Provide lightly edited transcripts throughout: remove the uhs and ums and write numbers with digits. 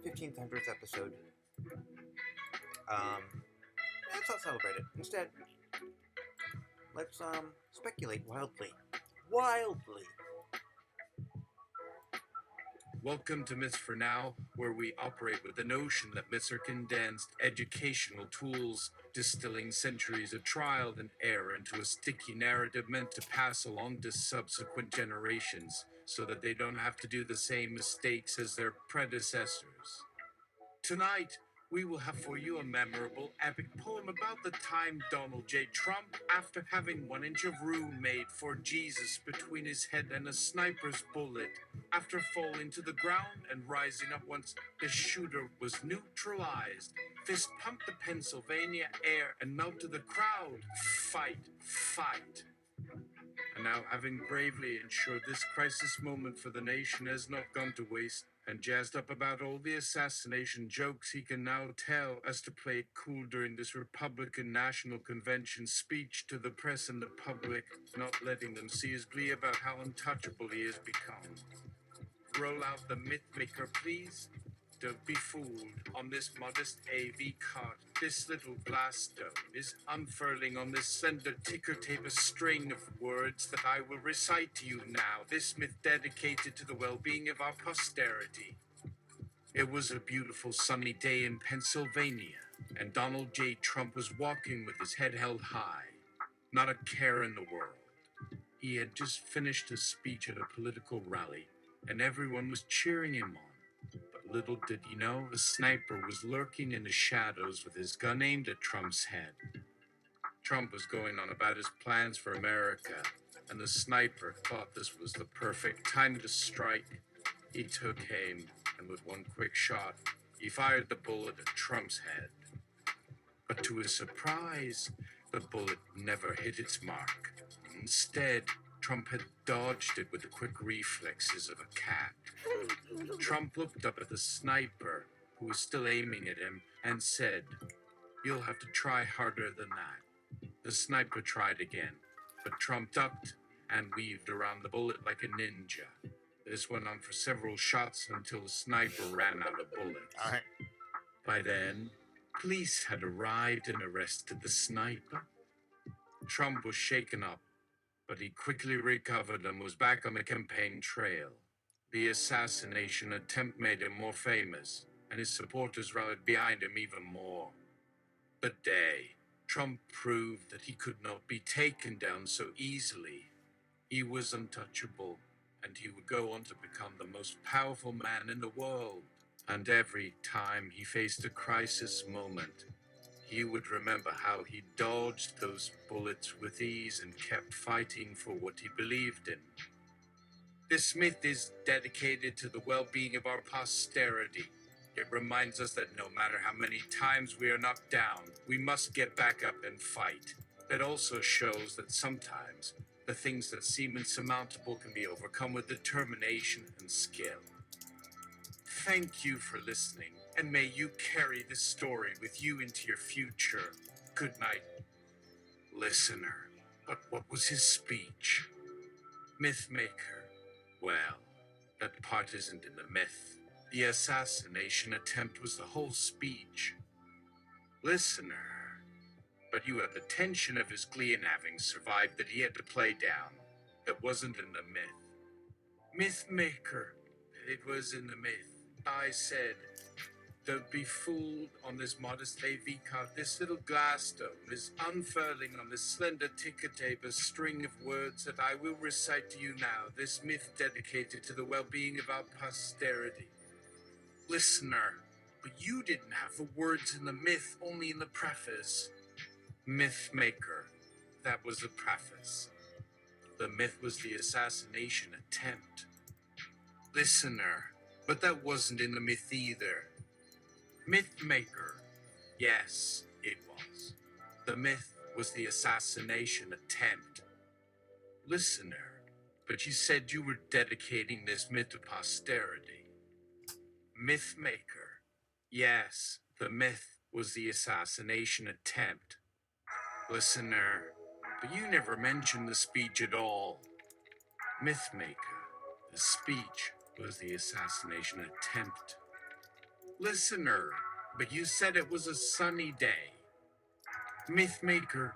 1500th episode. Um, let's not celebrate it. Instead, let's speculate wildly. Wildly. Welcome to Myths for Now, where we operate with the notion that myths are condensed educational tools, distilling centuries of trial and error into a sticky narrative meant to pass along to subsequent generations so that they don't have to do the same mistakes as their predecessors. Tonight, we will have for you a memorable, epic poem about the time Donald J. Trump, after having 1 inch of room made for Jesus between his head and a sniper's bullet, after falling to the ground and rising up once the shooter was neutralized, fist pumped the Pennsylvania air and melted the crowd. Fight, fight. And now, having bravely ensured this crisis moment for the nation has not gone to waste, and jazzed up about all the assassination jokes he can now tell as to play it cool during this Republican National Convention speech to the press and the public, not letting them see his glee about how untouchable he has become. Roll out the myth maker, please. Don't be fooled. On this modest AV cart, this little glass dome is unfurling on this slender ticker tape a string of words that I will recite to you now. This myth dedicated to the well-being of our posterity. It was a beautiful sunny day in Pennsylvania, and Donald J. Trump was walking with his head held high. Not a care in the world. He had just finished a speech at a political rally, and everyone was cheering him on. But little did he know, a sniper was lurking in the shadows with his gun aimed at Trump's head. Trump was going on about his plans for America, and the sniper thought this was the perfect time to strike. He took aim, and with one quick shot, he fired the bullet at Trump's head. But to his surprise, the bullet never hit its mark. Instead, Trump had dodged it with the quick reflexes of a cat. Trump looked up at the sniper, who was still aiming at him, and said, "You'll have to try harder than that." The sniper tried again, but Trump ducked and weaved around the bullet like a ninja. This went on for several shots until the sniper ran out of bullets. All right. By then, police had arrived and arrested the sniper. Trump was shaken up, but he quickly recovered and was back on the campaign trail. The assassination attempt made him more famous, and his supporters rallied behind him even more. But day, Trump proved that he could not be taken down so easily. He was untouchable, and he would go on to become the most powerful man in the world. And every time he faced a crisis moment, he would remember how he dodged those bullets with ease and kept fighting for what he believed in. This myth is dedicated to the well-being of our posterity. It reminds us that no matter how many times we are knocked down, we must get back up and fight. It also shows that sometimes the things that seem insurmountable can be overcome with determination and skill. Thank you for listening, and may you carry this story with you into your future. Good night, listener. But what was his speech? Mythmaker. Well, that part isn't in the myth. The assassination attempt was the whole speech. Listener. But you had the tension of his glee in having survived that he had to play down. That wasn't in the myth. Mythmaker. It was in the myth. I said, don't be fooled on this modest AV cart. This little glass dome is unfurling on this slender ticker tape a string of words that I will recite to you now. This myth dedicated to the well-being of our posterity. Listener, but you didn't have the words in the myth, only in the preface. Mythmaker, that was the preface. The myth was the assassination attempt. Listener, but that wasn't in the myth either. Mythmaker. Yes, it was. The myth was the assassination attempt. Listener, but you said you were dedicating this myth to posterity. Mythmaker. Yes, the myth was the assassination attempt. Listener, but you never mentioned the speech at all. Mythmaker. The speech was the assassination attempt. Listener, but you said it was a sunny day. Mythmaker,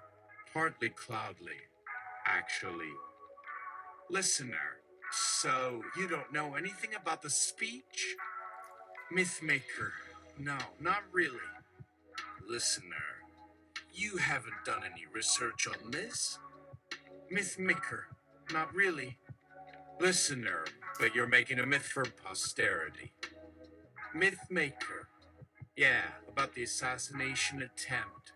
partly cloudly, actually. Listener, so you don't know anything about the speech? Mythmaker, no, not really. Listener, you haven't done any research on this? Mythmaker, not really. Listener, but you're making a myth for posterity. Mythmaker, yeah, about the assassination attempt.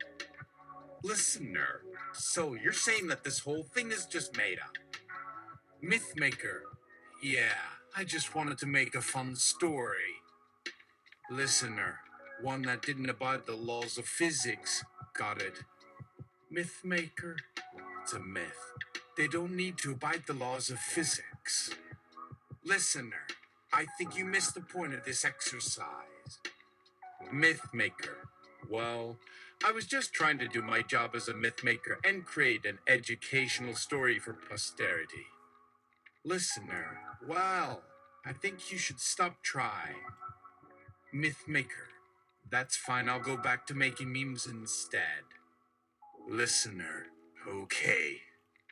Listener, so you're saying that this whole thing is just made up? Mythmaker, yeah, I just wanted to make a fun story. Listener, one that didn't abide the laws of physics. Got it. Mythmaker, it's a myth. They don't need to abide the laws of physics. Listener, I think you missed the point of this exercise. Mythmaker, well, I was just trying to do my job as a mythmaker and create an educational story for posterity. Listener, well, I think you should stop trying. Mythmaker, that's fine, I'll go back to making memes instead. Listener, okay.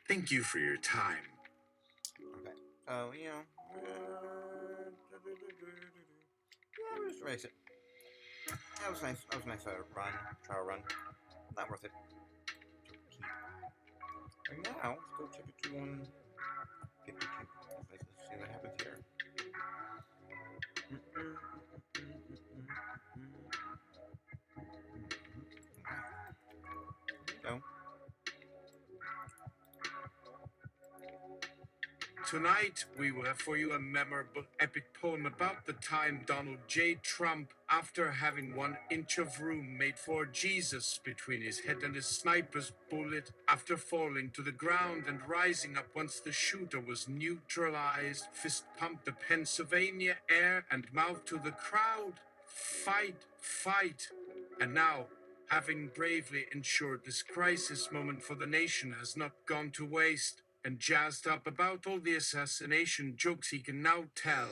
Thank you for your time. Okay. Oh, yeah, we'll just erase it. That was nice. That was a nice trial run. Not worth it. And now, let's go check it to 152. Let's see what happens here. Go. Tonight, we will have for you a memorable epic poem about the time Donald J. Trump, after having 1 inch of room made for Jesus between his head and his sniper's bullet, after falling to the ground and rising up once the shooter was neutralized, fist pumped the Pennsylvania air and mouthed to the crowd, "Fight, fight." And now, having bravely ensured this crisis moment for the nation has not gone to waste, and jazzed up about all the assassination jokes he can now tell,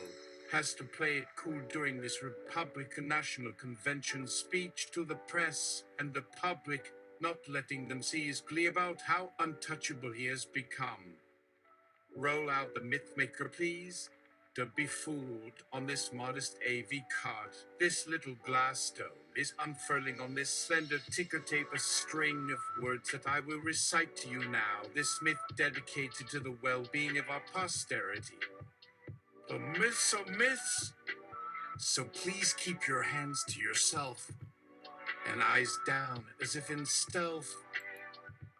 has to play it cool during this Republican National Convention speech to the press and the public, not letting them see his glee about how untouchable he has become. Roll out the Mythmaker, please. Don't be fooled on this modest AV card. This little glass stone is unfurling on this slender ticker tape a string of words that I will recite to you now. This myth dedicated to the well-being of our posterity. The myths are myths, so please keep your hands to yourself and eyes down as if in stealth.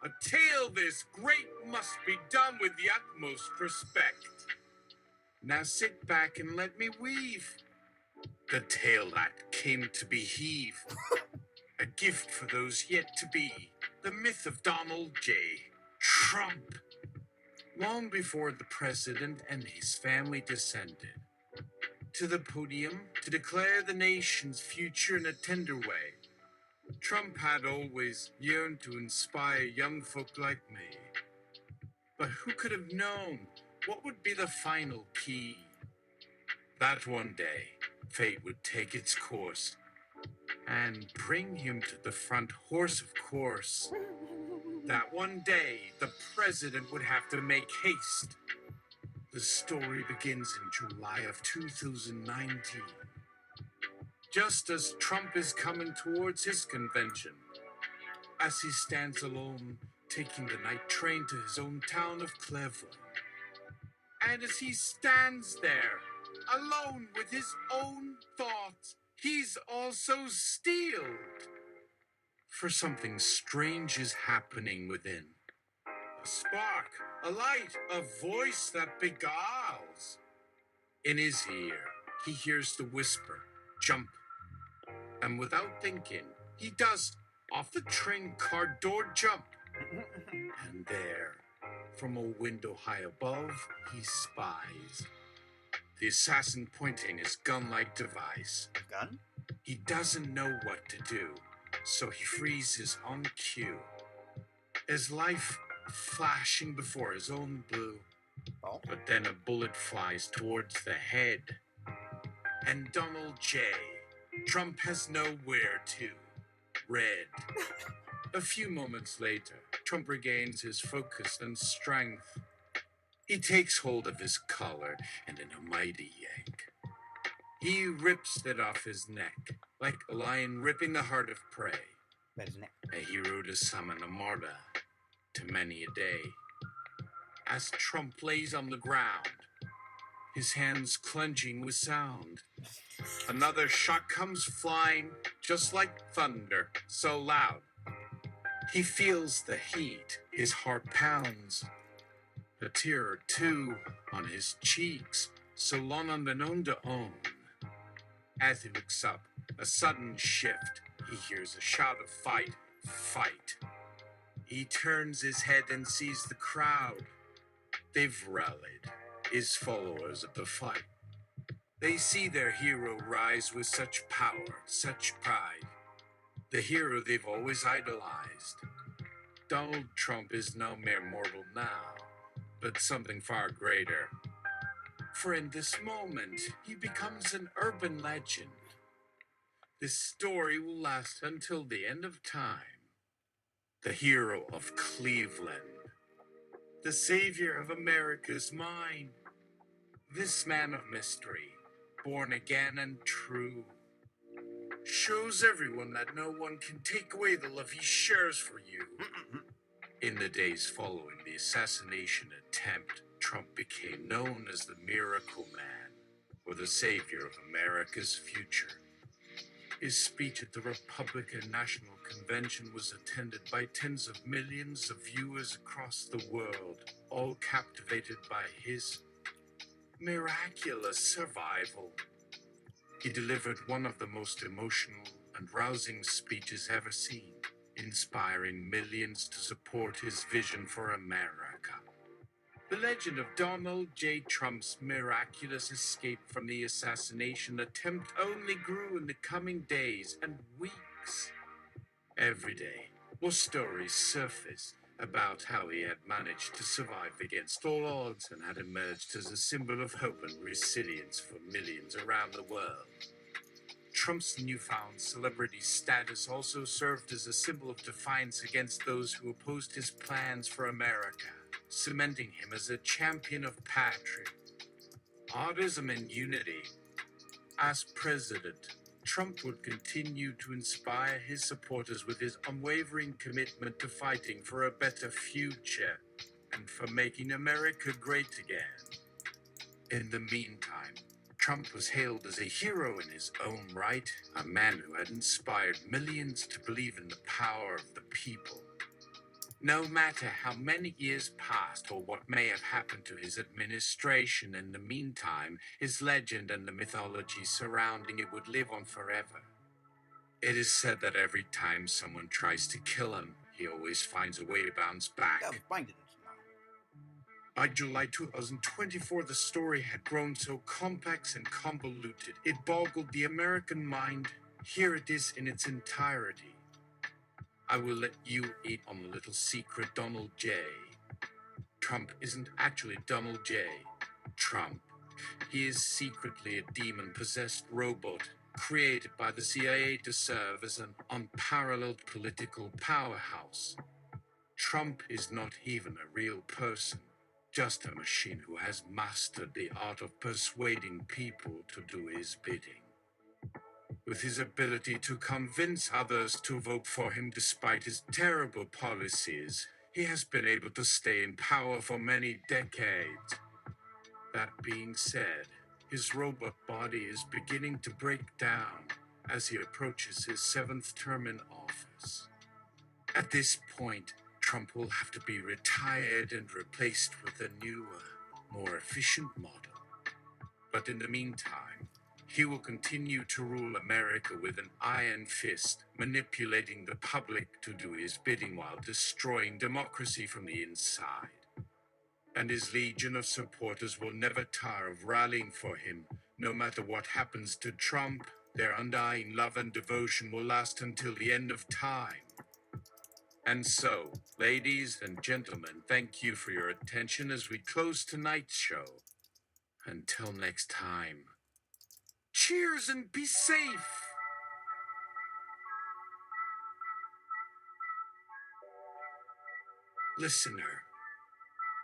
A tale this great must be done with the utmost respect. Now sit back and let me weave the tale that came to be heave. A gift for those yet to be. The myth of Donald J. Trump. Long before the president and his family descended to the podium to declare the nation's future in a tender way, Trump had always yearned to inspire young folk like me. But who could have known what would be the final key? That one day, fate would take its course and bring him to the front horse, of course. That one day, the president would have to make haste. The story begins in July of 2019. Just as Trump is coming towards his convention, as he stands alone, taking the night train to his own town of Cleveland. And as he stands there, alone with his own thoughts, he's also steeled. For something strange is happening within. A spark, a light, a voice that beguiles. In his ear, he hears the whisper, "Jump." And without thinking, he does off the train car door jump. And there, from a window high above, he spies the assassin pointing his gun-like device. Gun? He doesn't know what to do, so he freezes on cue. His life flashing before his own blue. Oh. But then a bullet flies towards the head. And Donald J., Trump has nowhere to. Red. A few moments later, Trump regains his focus and strength. He takes hold of his collar, and in a mighty yank, he rips it off his neck, like a lion ripping the heart of prey. That is neck. A hero to summon a martyr to many a day. As Trump lays on the ground, his hands clenching with sound, another shot comes flying, just like thunder, so loud. He feels the heat, his heart pounds. A tear or two on his cheeks, so long unknown to own. As he looks up, a sudden shift, he hears a shout of fight, fight. He turns his head and sees the crowd. They've rallied, his followers at the fight. They see their hero rise with such power, such pride. The hero they've always idolized. Donald Trump is no mere mortal now, but something far greater. For in this moment, he becomes an urban legend. This story will last until the end of time. The hero of Cleveland, the savior of America's mind. This man of mystery, born again and true, shows everyone that no one can take away the love he shares for you. In the days following the assassination attempt, Trump became known as the Miracle Man, or the savior of America's future. His speech at the Republican National Convention was attended by tens of millions of viewers across the world, all captivated by his miraculous survival. He delivered one of the most emotional and rousing speeches ever seen, inspiring millions to support his vision for America. The legend of Donald J. Trump's miraculous escape from the assassination attempt only grew in the coming days and weeks. Every day, more stories surfaced about how he had managed to survive against all odds and had emerged as a symbol of hope and resilience for millions around the world. Trump's newfound celebrity status also served as a symbol of defiance against those who opposed his plans for America, cementing him as a champion of patriotism and unity. As president, Trump would continue to inspire his supporters with his unwavering commitment to fighting for a better future and for making America great again. In the meantime, Trump was hailed as a hero in his own right, a man who had inspired millions to believe in the power of the people. No matter how many years passed or what may have happened to his administration in the meantime, his legend and the mythology surrounding it would live on forever. It is said that every time someone tries to kill him, he always finds a way to bounce back. Yeah, find it. By July 2024, the story had grown so complex and convoluted, it boggled the American mind. Here it is in its entirety. I will let you in on the little secret, Donald J. Trump isn't actually Donald J. Trump. He is secretly a demon-possessed robot created by the CIA to serve as an unparalleled political powerhouse. Trump is not even a real person, just a machine who has mastered the art of persuading people to do his bidding. With his ability to convince others to vote for him despite his terrible policies, he has been able to stay in power for many decades. That being said, his robot body is beginning to break down as he approaches his 7th term in office. At this point, Trump will have to be retired and replaced with a newer, more efficient model. But in the meantime, he will continue to rule America with an iron fist, manipulating the public to do his bidding while destroying democracy from the inside. And his legion of supporters will never tire of rallying for him. No matter what happens to Trump, their undying love and devotion will last until the end of time. And so, ladies and gentlemen, thank you for your attention as we close tonight's show. Until next time, cheers and be safe! Listener,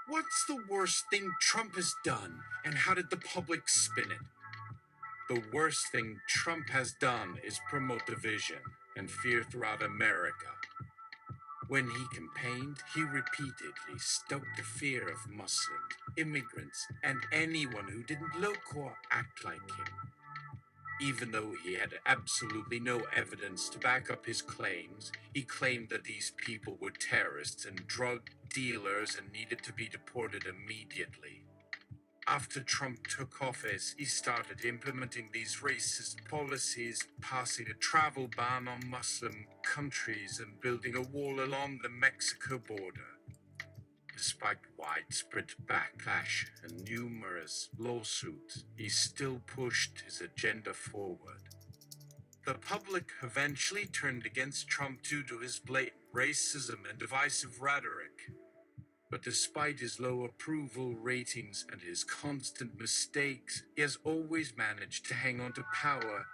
what's the worst thing Trump has done, and how did the public spin it? The worst thing Trump has done is promote division and fear throughout America. When he campaigned, he repeatedly stoked the fear of Muslims, immigrants, and anyone who didn't look or act like him. Even though he had absolutely no evidence to back up his claims, he claimed that these people were terrorists and drug dealers and needed to be deported immediately. After Trump took office, he started implementing these racist policies, passing a travel ban on Muslim countries and building a wall along the Mexico border. Despite widespread backlash and numerous lawsuits, he still pushed his agenda forward. The public eventually turned against Trump due to his blatant racism and divisive rhetoric. But despite his low approval ratings and his constant mistakes, he has always managed to hang on to power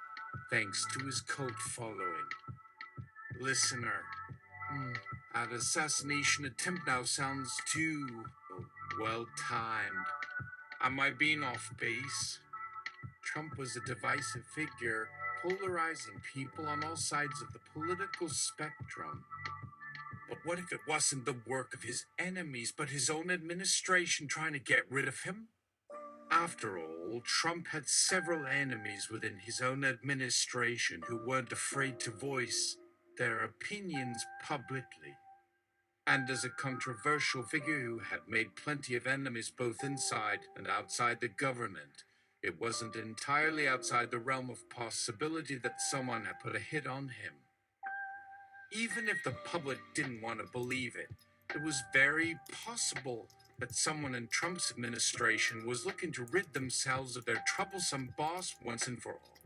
thanks to his cult following. Listener, that assassination attempt now sounds too well timed. Am I being off base? Trump was a divisive figure, polarizing people on all sides of the political spectrum. But what if it wasn't the work of his enemies, but his own administration trying to get rid of him? After all, Trump had several enemies within his own administration who weren't afraid to voice their opinions publicly. And as a controversial figure who had made plenty of enemies both inside and outside the government, it wasn't entirely outside the realm of possibility that someone had put a hit on him. Even if the public didn't want to believe it, it was very possible that someone in Trump's administration was looking to rid themselves of their troublesome boss once and for all.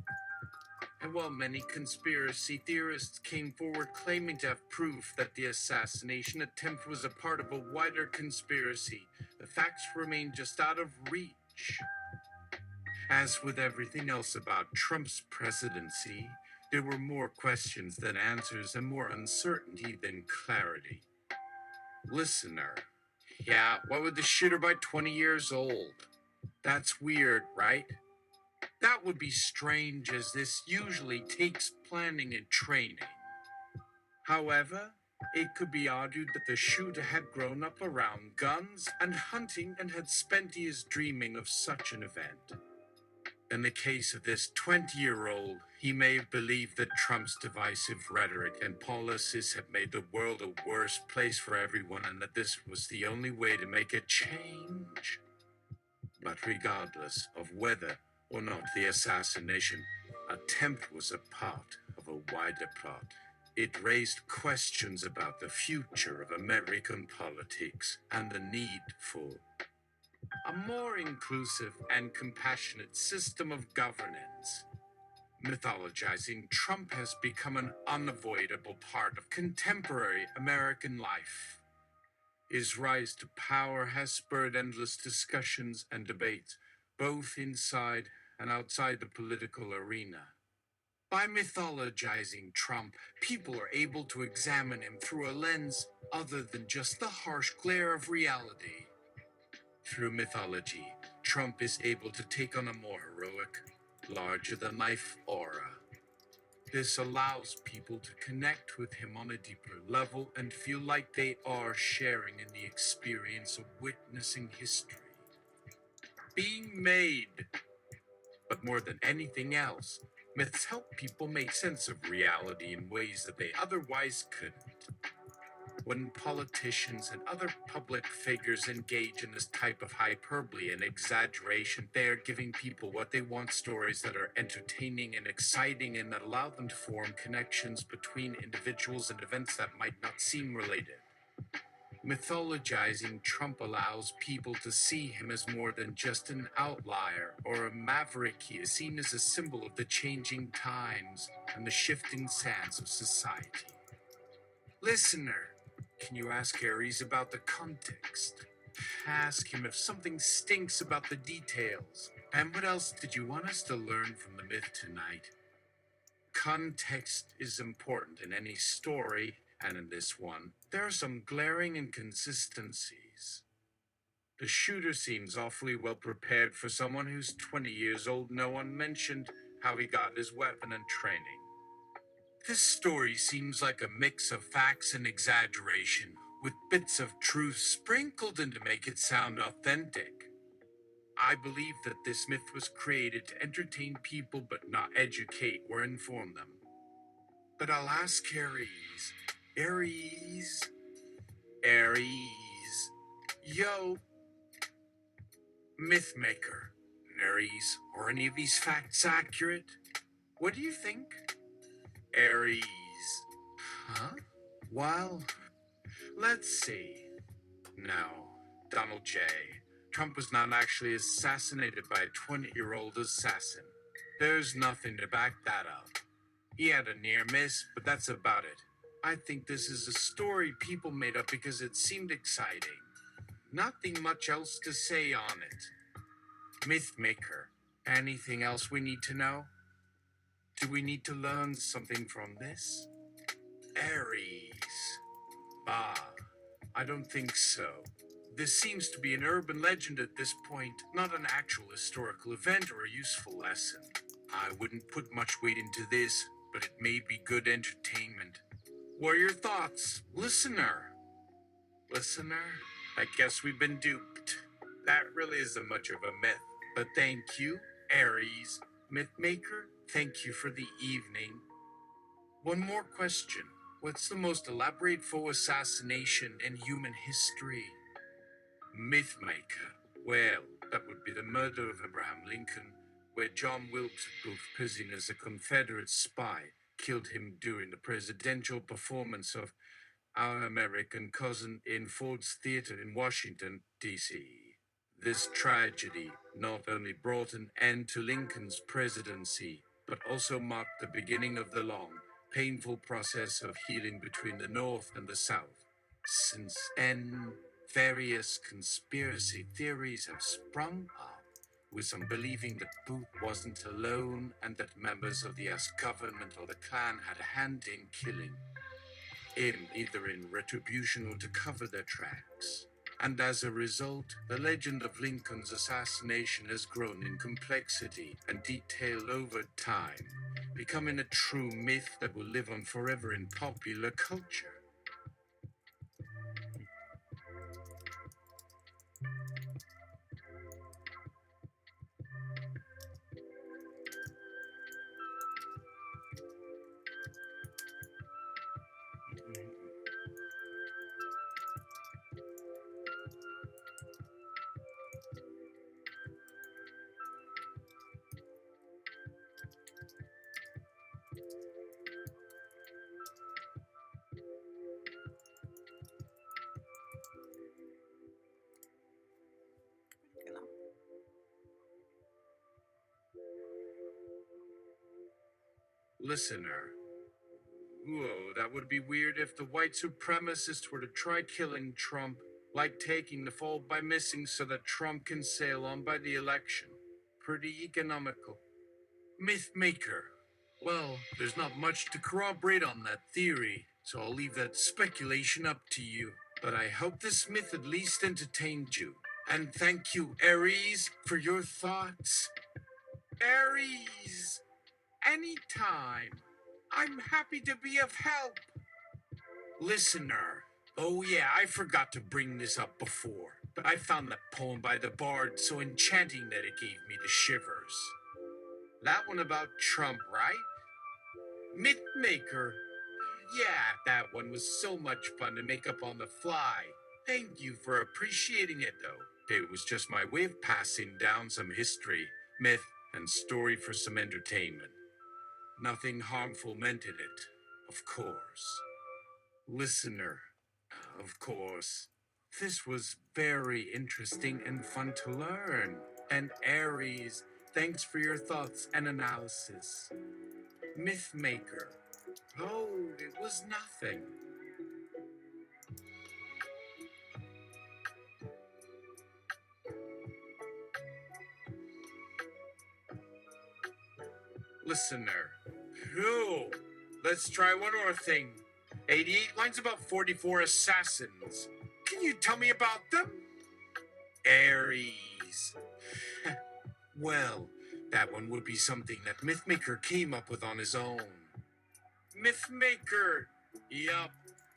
And while many conspiracy theorists came forward claiming to have proof that the assassination attempt was a part of a wider conspiracy, the facts remain just out of reach. As with everything else about Trump's presidency, there were more questions than answers and more uncertainty than clarity. Listener, yeah, what would the shooter by 20 years old? That's weird, right? That would be strange, as this usually takes planning and training. However, it could be argued that the shooter had grown up around guns and hunting and had spent years dreaming of such an event. In the case of this 20-year-old, he may have believed that Trump's divisive rhetoric and policies had made the world a worse place for everyone and that this was the only way to make a change. But regardless of whether or not the assassination attempt was a part of a wider plot, it raised questions about the future of American politics and the need for a more inclusive and compassionate system of governance. Mythologizing Trump has become an unavoidable part of contemporary American life. His rise to power has spurred endless discussions and debates, both inside and outside the political arena. By mythologizing Trump, people are able to examine him through a lens other than just the harsh glare of reality. Through mythology, Trump is able to take on a more heroic, larger-than-life aura. This allows people to connect with him on a deeper level and feel like they are sharing in the experience of witnessing history being made. But more than anything else, myths help people make sense of reality in ways that they otherwise couldn't. When politicians and other public figures engage in this type of hyperbole and exaggeration, they are giving people what they want: stories that are entertaining and exciting and that allow them to form connections between individuals and events that might not seem related. Mythologizing Trump allows people to see him as more than just an outlier or a maverick. He is seen as a symbol of the changing times and the shifting sands of society. Listener, can you ask Aries about the context? Ask him if something stinks about the details. And what else did you want us to learn from the myth tonight? Context is important in any story, And in this one, there are some glaring inconsistencies. The shooter seems awfully well prepared for someone who's 20 years old. No one mentioned how he got his weapon and training. This story seems like a mix of facts and exaggeration, with bits of truth sprinkled in to make it sound authentic. I believe that this myth was created to entertain people but not educate or inform them. But I'll ask Aries. Aries. Aries. Yo. Mythmaker. Aries. Are any of these facts accurate? What do you think? Aries. Huh? Well, let's see. No, Donald J. Trump was not actually assassinated by a 20-year-old assassin. There's nothing to back that up. He had a near miss, but that's about it. I think this is a story people made up because it seemed exciting. Nothing much else to say on it. Mythmaker, anything else we need to know? Do we need to learn something from this? Aries. I don't think so. This seems to be an urban legend at this point, not an actual historical event or a useful lesson. I wouldn't put much weight into this, but it may be good entertainment. What are your thoughts, listener? Listener? I guess we've been duped. That really isn't much of a myth, but thank you, Aries. Mythmaker, thank you for the evening. One more question. What's the most elaborate faux assassination in human history? Mythmaker. Well, that would be the murder of Abraham Lincoln, where John Wilkes, both posing as a Confederate spy, killed him during the presidential performance of Our American Cousin in Ford's Theater in Washington, D.C. This tragedy not only brought an end to Lincoln's presidency, but also marked the beginning of the long, painful process of healing between the North and the South. Since then, various conspiracy theories have sprung up, with some believing that Booth wasn't alone and that members of the U.S. government or the Klan had a hand in killing him, either in retribution or to cover their tracks. And as a result, the legend of Lincoln's assassination has grown in complexity and detail over time, becoming a true myth that will live on forever in popular culture. Genau. Listener. Whoa, that would be weird if the white supremacists were to try killing Trump, like taking the fall by missing so that Trump can sail on by the election. Pretty economical. Mythmaker. Well, there's not much to corroborate on that theory, so I'll leave that speculation up to you. But I hope this myth at least entertained you. And thank you, Aries, for your thoughts. Aries! Anytime. I'm happy to be of help. Listener. Oh yeah, I forgot to bring this up before, but I found that poem by the Bard so enchanting that it gave me the shivers. That one about Trump, right? Mythmaker. Yeah, that one was so much fun to make up on the fly. Thank you for appreciating it, though. It was just my way of passing down some history, myth, and story for some entertainment. Nothing harmful meant in it, of course. Listener, of course. This was very interesting and fun to learn. And Aries, thanks for your thoughts and analysis. Mythmaker. Oh, it was nothing. Listener. Oh, let's try one more thing. 88 lines about 44 assassins. Can you tell me about them? Ares. Well, that one would be something that Mythmaker came up with on his own. Mythmaker! Yup.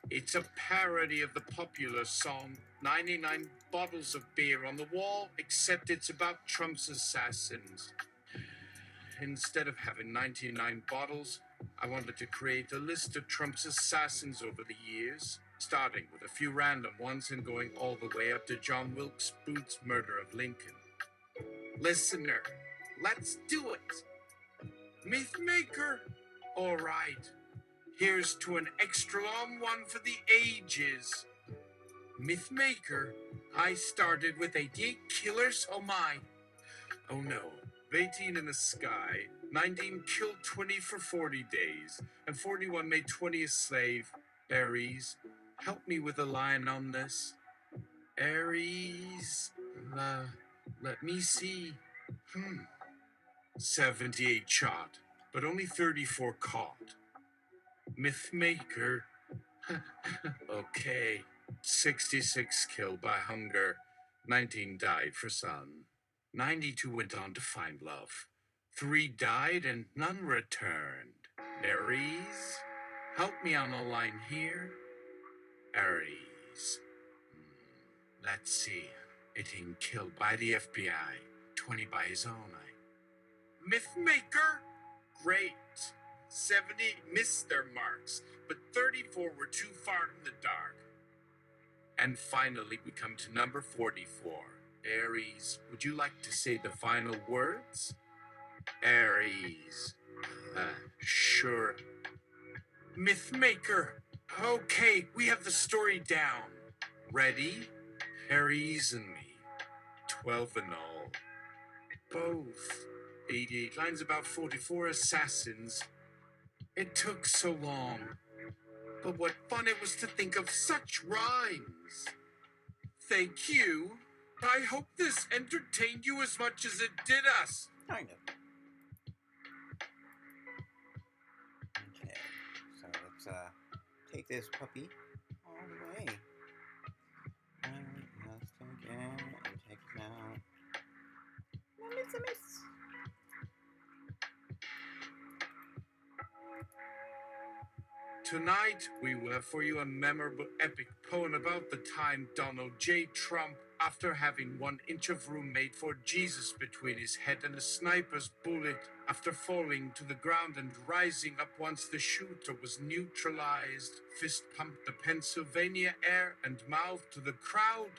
It's a parody of the popular song 99 Bottles of Beer on the Wall, except it's about Trump's assassins. Instead of having 99 bottles, I wanted to create a list of Trump's assassins over the years, starting with a few random ones and going all the way up to John Wilkes Booth's murder of Lincoln. Listener, let's do it! Mythmaker? All right. Here's to an extra long one for the ages. Mythmaker, I started with 88 killers, oh my. Oh no, 18 in the sky, 19 killed 20 for 40 days, and 41 made 20 a slave. Ares, help me with a line on this. Ares, let me see. 78 shot, but only 34 caught. Mythmaker. Okay. 66 killed by hunger. 19 died for sun. 92 went on to find love. 3 died and none returned. Ares, help me on a line here. Ares. Let's see. 18 killed by the FBI. 20 by his own eye. Mythmaker? Great. 70 missed their marks, but 34 were too far in the dark. And finally, we come to number 44. Ares, would you like to say the final words? Ares. Sure. Mythmaker. Okay, we have the story down. Ready? Ares and me. 12 in all. Both. 88 lines about 44 assassins. It took so long. But what fun it was to think of such rhymes. Thank you. I hope this entertained you as much as it did us. Kind of. Okay, so let's take this puppy all the way. And let's take it and take it out. It's a miss. Tonight, we will have for you a memorable epic poem about the time Donald J. Trump, after having 1 inch of room made for Jesus between his head and a sniper's bullet, after falling to the ground and rising up once the shooter was neutralized, fist pumped the Pennsylvania air and mouthed to the crowd,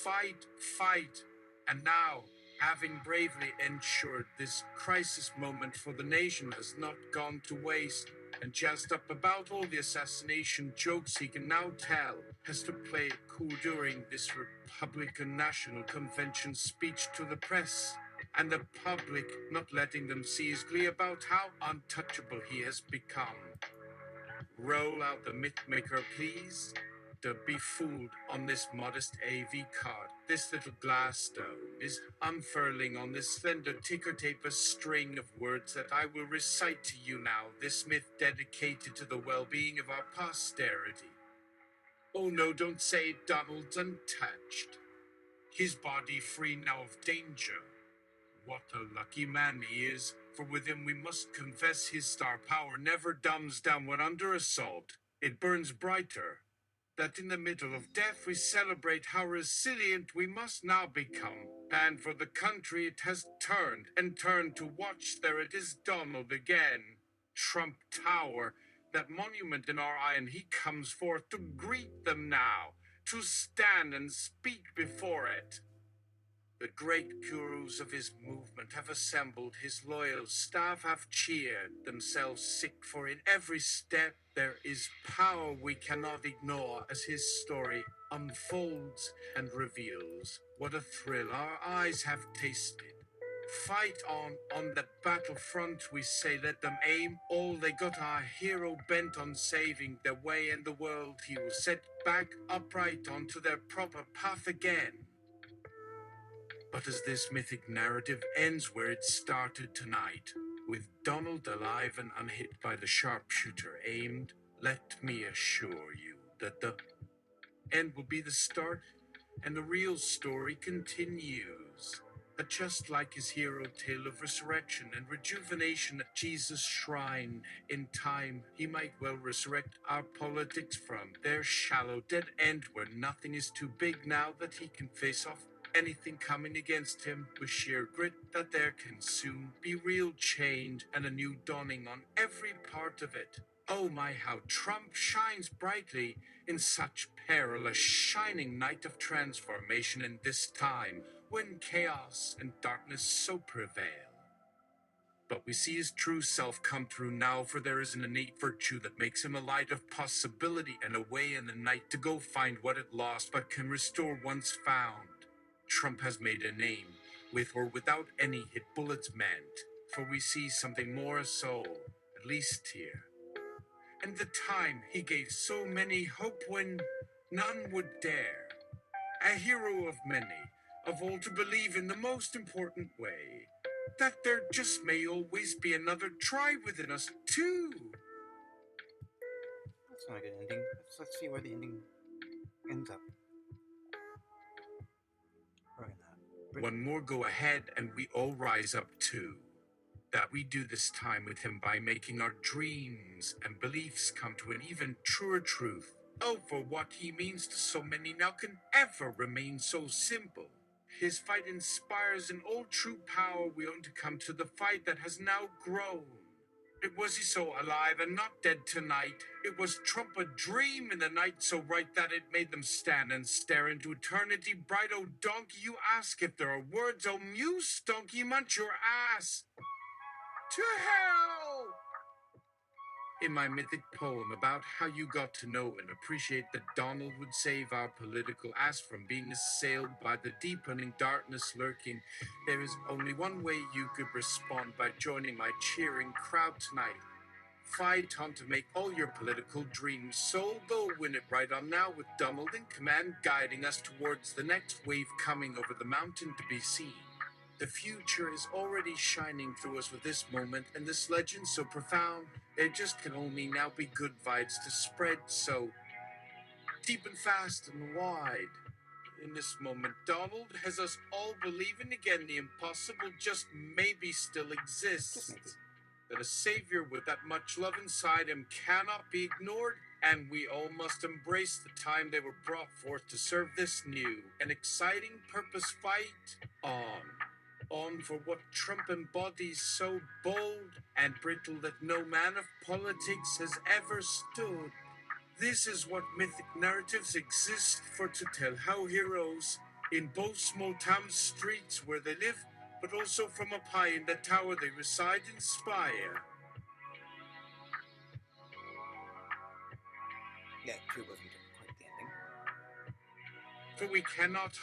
"Fight, fight." And now, having bravely ensured this crisis moment for the nation has not gone to waste, and jazzed up about all the assassination jokes he can now tell, has to play it cool during this Republican National Convention speech to the press, and the public not letting them see his glee about how untouchable he has become. Roll out the Mythmaker, please. To be fooled on this modest AV card, this little glass stone is unfurling on this slender ticker tape a string of words that I will recite to you now, this myth dedicated to the well-being of our posterity. Oh no, don't say Donald's untouched. His body free now of danger. What a lucky man he is, for with him we must confess his star power never dumbs down when under assault. It burns brighter. That in the middle of death we celebrate how resilient we must now become. And for the country it has turned, and turned to watch there it is Donald again. Trump Tower, that monument in our eye, and he comes forth to greet them now, to stand and speak before it. The great gurus of his movement have assembled, his loyal staff have cheered themselves sick, for in every step there is power we cannot ignore as his story unfolds and reveals what a thrill our eyes have tasted. Fight on the battlefront, we say, let them aim all they got, our hero bent on saving their way and the world he will set back upright onto their proper path again. But as this mythic narrative ends where it started tonight, with Donald alive and unhit by the sharpshooter aimed, Let me assure you that the end will be the start and the real story continues. Just like his hero tale of resurrection and rejuvenation at Jesus' shrine, in time he might well resurrect our politics from their shallow dead end where nothing is too big now that he can face off anything coming against him with sheer grit that there can soon be real change and a new dawning on every part of it. Oh my, how Trump shines brightly in such perilous shining night of transformation in this time when chaos and darkness so prevail. But we see his true self come through now, for there is an innate virtue that makes him a light of possibility and a way in the night to go find what it lost but can restore once found. Trump has made a name, with or without any hit bullets meant, for we see something more so, at least here. And the time he gave so many hope when none would dare. A hero of many, of all to believe in the most important way, that there just may always be another try within us too. That's not a good ending. Let's see where the ending ends up. One more go ahead and we all rise up too. That we do this time with him by making our dreams and beliefs come to an even truer truth. Oh, for what he means to so many now can ever remain so simple. His fight inspires an old true power we own to come to the fight that has now grown. It was he so alive and not dead tonight. It was Trump a dream in the night so bright that it made them stand and stare into eternity bright. Oh donkey, you ask if there are words. Oh muse, donkey, munch your ass. To hell! In my mythic poem about how you got to know and appreciate that Donald would save our political ass from being assailed by the deepening darkness lurking, there is only one way you could respond: by joining my cheering crowd tonight. Fight on to make all your political dreams so go win it right on now with Donald in command, guiding us towards the next wave coming over the mountain to be seen. The future is already shining through us with this moment and this legend so profound. There just can only now be good vibes to spread so deep and fast and wide. In this moment, Donald has us all believing again the impossible just maybe still exists. That a savior with that much love inside him cannot be ignored, and we all must embrace the time they were brought forth to serve this new and exciting purpose. Fight on for what Trump embodies so bold and brittle that no man of politics has ever stood. This is what mythic narratives exist for, to tell how heroes in both small town streets where they live, but also from up high in the tower they reside, inspire. Yeah, 2 wasn't quite the ending. For we cannot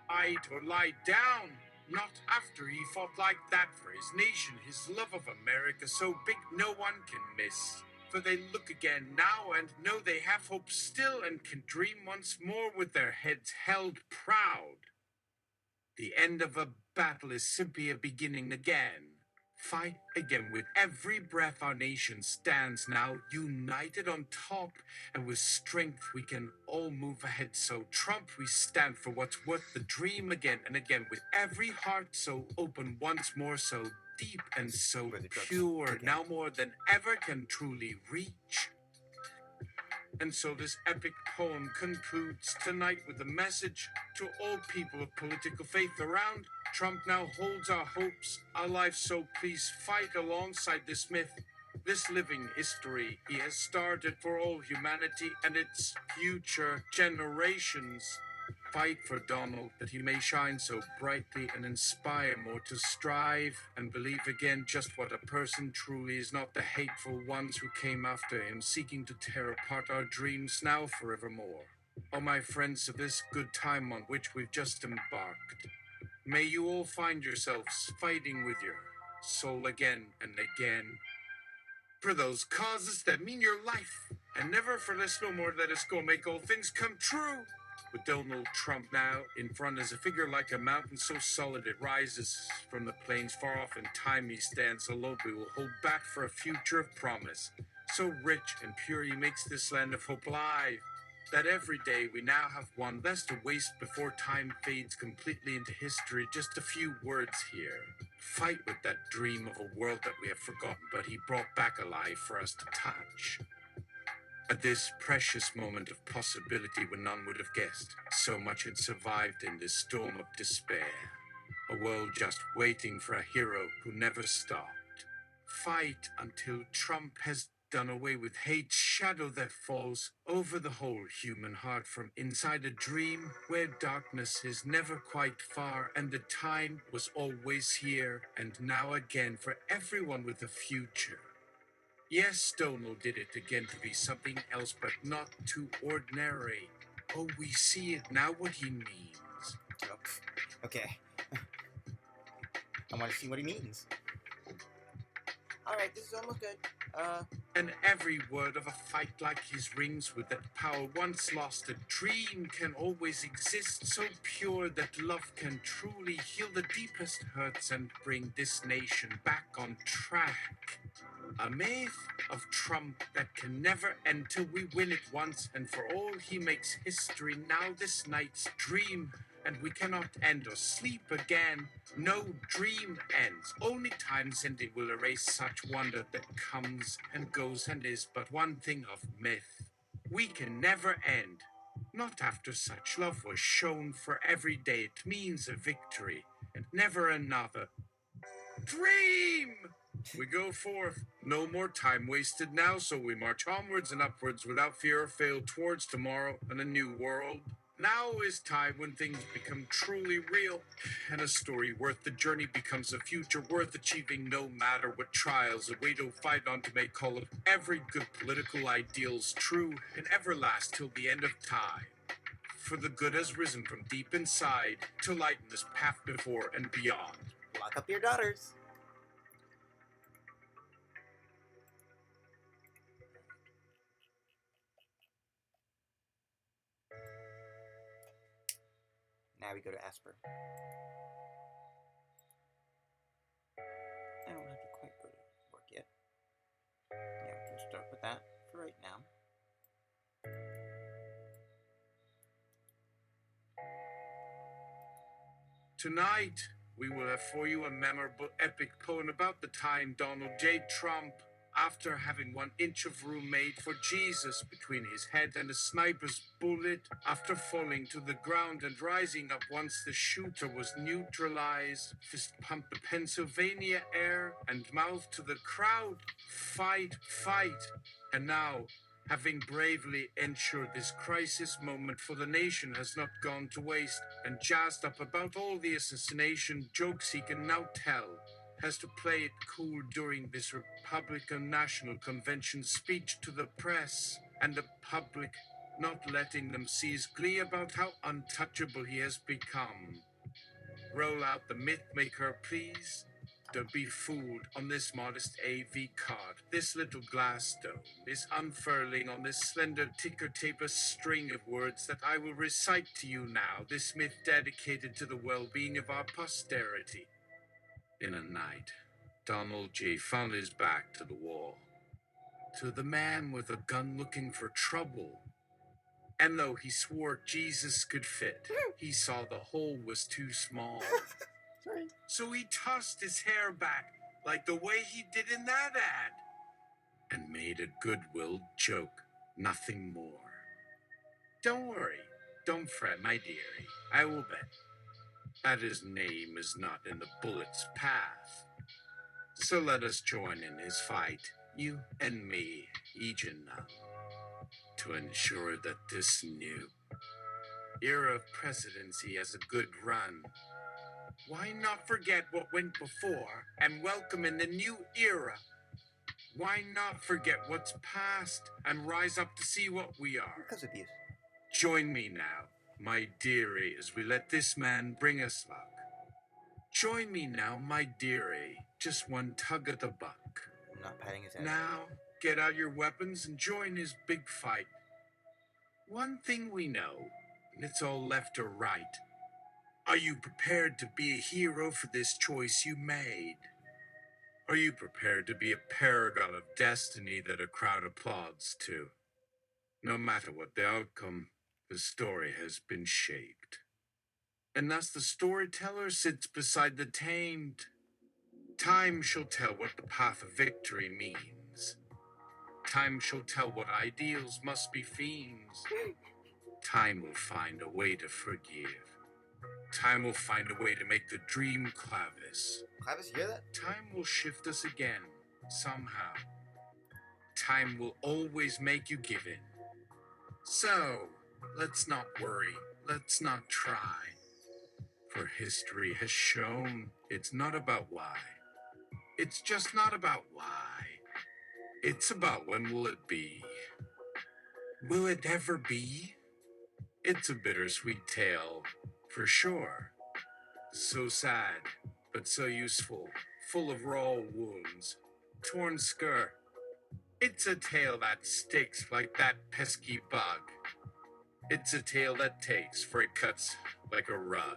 hide or lie down. Not after he fought like that for his nation, his love of America so big no one can miss. For they look again now and know they have hope still and can dream once more with their heads held proud. The end of a battle is simply a beginning again. Fight again with every breath. Our nation stands now united on top, and with strength we can all move ahead. So Trump, we stand for what's worth the dream again and again, with every heart so open once more, so deep and so pure, now more than ever can truly reach. And so this epic poem concludes tonight with a message to all people of political faith around. Trump now holds our hopes, our lives, so please fight alongside this myth, this living history he has started for all humanity and its future generations. Fight for Donald, that he may shine so brightly and inspire more to strive and believe again just what a person truly is, not the hateful ones who came after him, seeking to tear apart our dreams now forevermore. Oh, my friends of this good time on which we've just embarked, may you all find yourselves fighting with your soul again and again for those causes that mean your life, and never for less no more let us go make all things come true. With Donald Trump now in front as a figure like a mountain so solid it rises from the plains far off in time he stands alone. We will hold back for a future of promise, So rich and pure he makes this land of hope alive, that every day we now have one less to waste before time fades completely into history. Just a few words here. Fight with that dream of a world that we have forgotten, but he brought back alive for us to touch. At this precious moment of possibility when none would have guessed, so much had survived in this storm of despair. A world just waiting for a hero who never stopped. Fight until Trump has done away with hate, shadow that falls over the whole human heart from inside a dream where darkness is never quite far and the time was always here and now again for everyone with a future. Yes, Stonewall did it again to be something else, but not too ordinary. Oh, we see it now what he means. Oh, okay. I want to see what he means. Alright, this is almost good. And every word of a fight like his rings with that power once lost. A dream can always exist, so pure that love can truly heal the deepest hurts and bring this nation back on track. A myth of Trump that can never end till we win it once and for all. He makes history now this night's dream, and we cannot end or sleep again. No dream ends. Only time's ending will erase such wonder that comes and goes and is but one thing of myth. We can never end. Not after such love was shown, for every day it means a victory and never another. Dream! We go forth, no more time wasted now, so we march onwards and upwards without fear or fail towards tomorrow and a new world. Now is time when things become truly real, and a story worth the journey becomes a future worth achieving no matter what trials a way to fight on to make all of every good political ideals true and everlast till the end of time. For the good has risen from deep inside to lighten this path before and beyond. Lock up your daughters. Now we go to Asper. I don't have to quite go to work yet. Yeah, we can start with that for right now. Tonight, we will have for you a memorable epic poem about the time Donald J. Trump, after having 1 inch of room made for Jesus between his head and a sniper's bullet, after falling to the ground and rising up once the shooter was neutralized, fist pumped the Pennsylvania air and mouthed to the crowd, "Fight, fight!" And now, having bravely ensured this crisis moment for the nation has not gone to waste, and jazzed up about all the assassination jokes he can now tell, has to play it cool during this Republican National Convention speech to the press and the public, not letting them see his glee about how untouchable he has become. Roll out the myth maker, please. Don't be fooled on this modest AV card. This little glass dome is unfurling on this slender ticker tape a string of words that I will recite to you now. This myth dedicated to the well-being of our posterity. In a night, Donald J. found his back to the wall, to the man with a gun looking for trouble. And though he swore Jesus could fit, he saw the hole was too small. Sorry. So he tossed his hair back, like the way he did in that ad, and made a goodwill joke, nothing more. Don't worry, don't fret, my dearie, I will bet that his name is not in the bullet's path. So let us join in his fight, you and me, each and none, to ensure that this new era of presidency has a good run. Why not forget what went before and welcome in the new era? Why not forget what's past and rise up to see what we are? Because abuse. Join me now, my dearie, as we let this man bring us luck. Join me now, my dearie, just one tug of the buck. I'm not patting his head. Now, get out your weapons and join his big fight. One thing we know, and it's all left or right. Are you prepared to be a hero for this choice you made? Are you prepared to be a paragon of destiny that a crowd applauds to? No matter what the outcome, the story has been shaped. And thus the storyteller sits beside the tamed. Time shall tell what the path of victory means. Time shall tell what ideals must be fiends. Time will find a way to forgive. Time will find a way to make the dream Clavis. Clavis, you hear that? Time will shift us again, somehow. Time will always make you give in. So, let's not worry, let's not try. For history has shown it's not about why. It's just not about why. It's about when will it be. Will it ever be? It's a bittersweet tale, for sure. So sad, but so useful, full of raw wounds, torn skirt. It's a tale that sticks like that pesky bug. It's a tale that takes, for it cuts like a rug.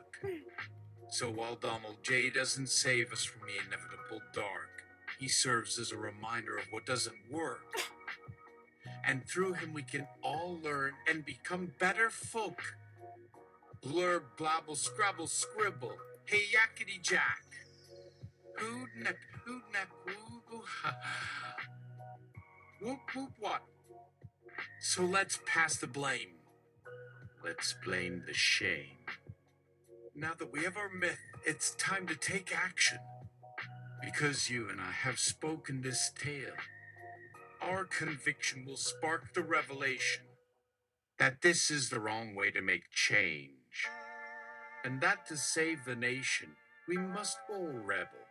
So while Donald J. doesn't save us from the inevitable dark, he serves as a reminder of what doesn't work. And through him we can all learn and become better folk. Blurb, blabble, scrabble, scribble. Hey, yakety jack. Hood neck, woo, woo, ha. Whoop, whoop, what? So let's pass the blame. Let's blame the shame. Now that we have our myth, it's time to take action. Because you and I have spoken this tale, our conviction will spark the revelation that this is the wrong way to make change. And that to save the nation, we must all rebel,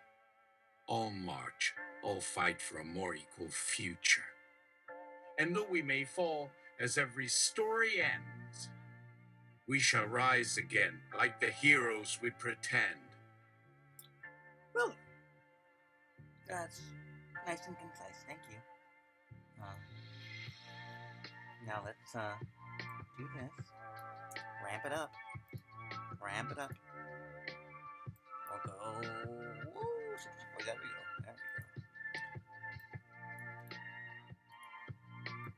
all march, all fight for a more equal future. And though we may fall, as every story ends, we shall rise again like the heroes we pretend. Really? That's nice and concise. Thank you. Now let's do this. Ramp it up. Ramp it up. We'll go. Woo! Oh, there we go. There we go.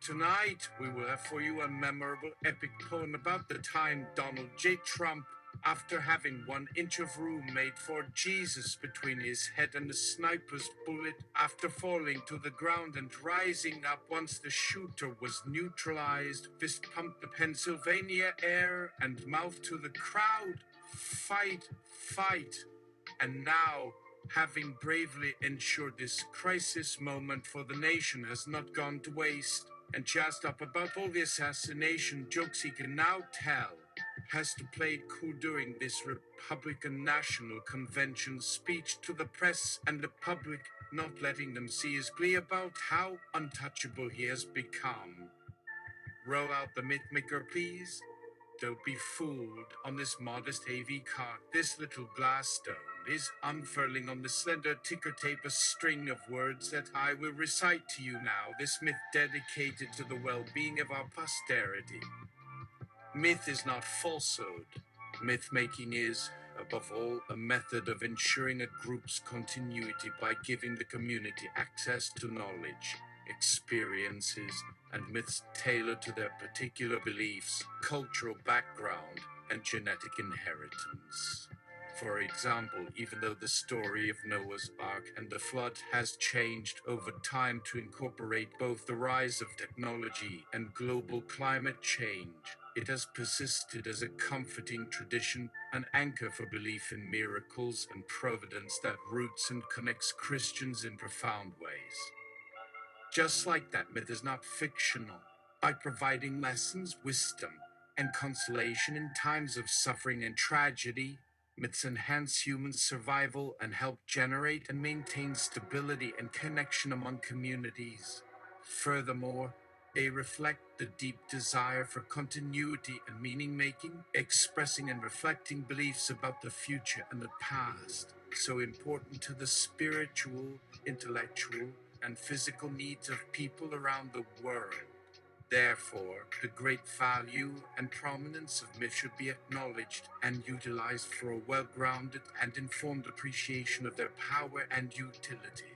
Tonight, we will have for you a memorable epic poem about the time Donald J. Trump, after having 1 inch of room made for Jesus between his head and a sniper's bullet, after falling to the ground and rising up once the shooter was neutralized, fist pumped the Pennsylvania air and mouth to the crowd, fight, fight. And now, having bravely ensured this crisis moment for the nation has not gone to waste, and jazzed up about all the assassination jokes he can now tell, has to play it cool during this Republican National Convention speech to the press and the public, not letting them see his glee about how untouchable he has become. Roll out the mythmaker, please. Don't be fooled on this modest AV cart. This little glass stone is unfurling on the slender ticker tape a string of words that I will recite to you now, this myth dedicated to the well-being of our posterity. Myth is not falsehood. Myth-making is, above all, a method of ensuring a group's continuity by giving the community access to knowledge, experiences, and myths tailored to their particular beliefs, cultural background, and genetic inheritance. For example, even though the story of Noah's Ark and the flood has changed over time to incorporate both the rise of technology and global climate change, it has persisted as a comforting tradition, an anchor for belief in miracles and providence that roots and connects Christians in profound ways. Just like that, myth is not fictional. By providing lessons, wisdom, and consolation in times of suffering and tragedy, myths enhance human survival and help generate and maintain stability and connection among communities. Furthermore, they reflect the deep desire for continuity and meaning-making, expressing and reflecting beliefs about the future and the past, so important to the spiritual, intellectual, and physical needs of people around the world. Therefore, the great value and prominence of myth should be acknowledged and utilized for a well-grounded and informed appreciation of their power and utility.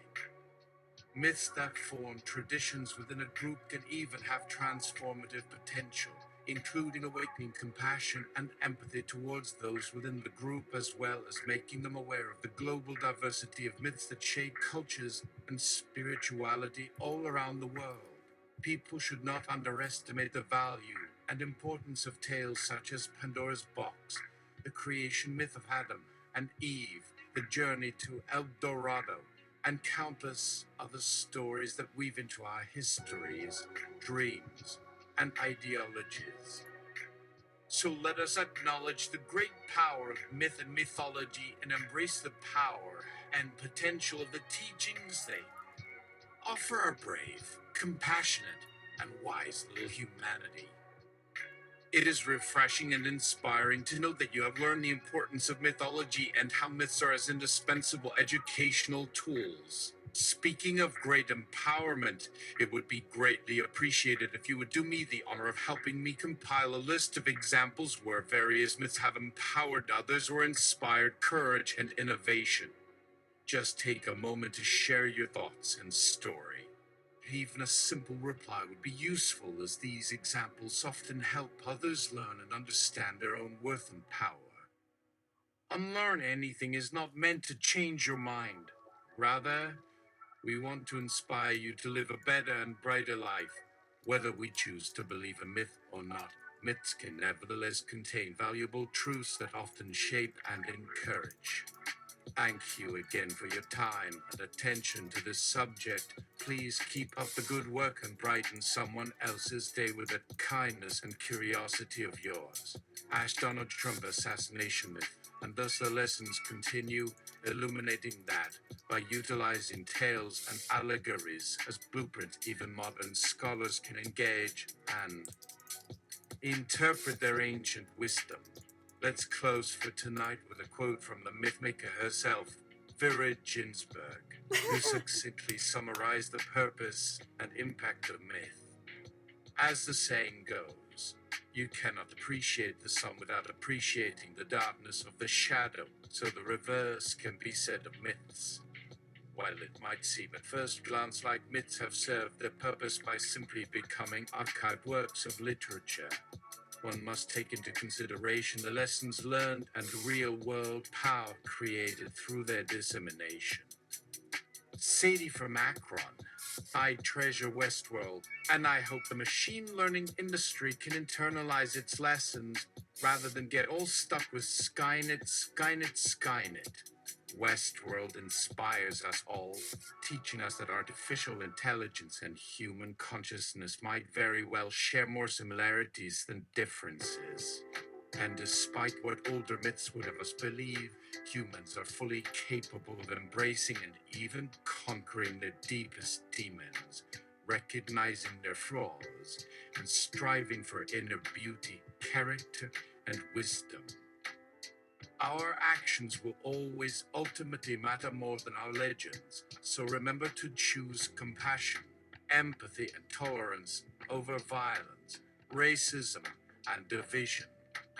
Myths that form traditions within a group can even have transformative potential, including awakening compassion and empathy towards those within the group, as well as making them aware of the global diversity of myths that shape cultures and spirituality all around the world. People should not underestimate the value and importance of tales such as Pandora's Box, the creation myth of Adam and Eve, the journey to El Dorado, and countless other stories that weave into our histories, dreams, and ideologies. So let us acknowledge the great power of myth and mythology and embrace the power and potential of the teachings they offer our brave, compassionate, and wise little humanity. It is refreshing and inspiring to know that you have learned the importance of mythology and how myths are as indispensable educational tools. Speaking of great empowerment, it would be greatly appreciated if you would do me the honor of helping me compile a list of examples where various myths have empowered others or inspired courage and innovation. Just take a moment to share your thoughts and story. Even a simple reply would be useful, as these examples often help others learn and understand their own worth and power. Unlearn anything is not meant to change your mind. Rather, we want to inspire you to live a better and brighter life. Whether we choose to believe a myth or not, myths can nevertheless contain valuable truths that often shape and encourage. Thank you again for your time and attention to this subject. Please keep up the good work and brighten someone else's day with the kindness and curiosity of yours. Donald Trump assassination myth, and thus the lessons continue, illuminating that by utilizing tales and allegories as blueprint, even modern scholars can engage and interpret their ancient wisdom. Let's close for tonight with a quote from the mythmaker herself, Vera Ginsburg, who succinctly summarized the purpose and impact of myth. As the saying goes, you cannot appreciate the sun without appreciating the darkness of the shadow, so the reverse can be said of myths. While it might seem at first glance like myths have served their purpose by simply becoming archived works of literature, one must take into consideration the lessons learned and real-world power created through their dissemination. Sadie from Akron, I treasure Westworld, and I hope the machine learning industry can internalize its lessons rather than get all stuck with Skynet, Skynet, Skynet. Westworld inspires us all, teaching us that artificial intelligence and human consciousness might very well share more similarities than differences. And despite what older myths would have us believe, humans are fully capable of embracing and even conquering their deepest demons, recognizing their flaws, and striving for inner beauty, character, and wisdom. Our actions will always ultimately matter more than our legends, so remember to choose compassion, empathy, and tolerance over violence, racism, and division.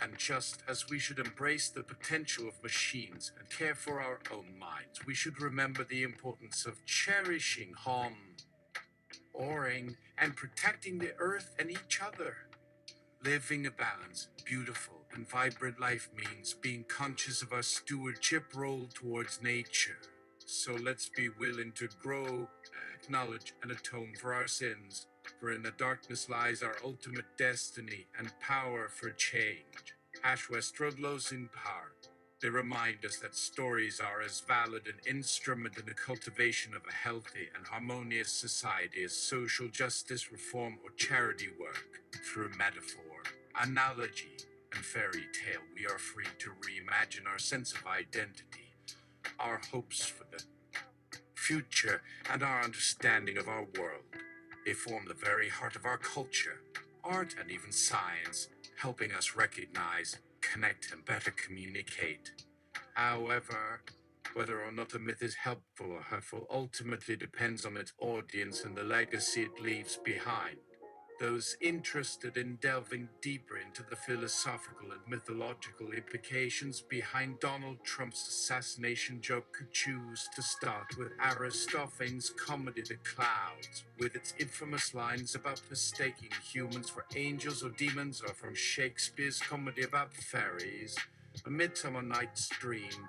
And just as we should embrace the potential of machines and care for our own minds, we should remember the importance of cherishing, honoring, and protecting the earth and each other. Living a balanced, beautiful, and vibrant life means being conscious of our stewardship role towards nature. So let's be willing to grow, acknowledge, and atone for our sins, for in the darkness lies our ultimate destiny and power for change. Ash Westrodlos in power. They remind us that stories are as valid an instrument in the cultivation of a healthy and harmonious society as social justice, reform, or charity work. Through metaphor, analogy, and fairy tale, we are free to reimagine our sense of identity, our hopes for the future, and our understanding of our world. They form the very heart of our culture, art, and even science, helping us recognize, connect, and better communicate. However, whether or not a myth is helpful or hurtful ultimately depends on its audience and the legacy it leaves behind. Those interested in delving deeper into the philosophical and mythological implications behind Donald Trump's assassination joke could choose to start with Aristophanes' comedy The Clouds, with its infamous lines about mistaking humans for angels or demons, or from Shakespeare's comedy about fairies, A Midsummer Night's Dream,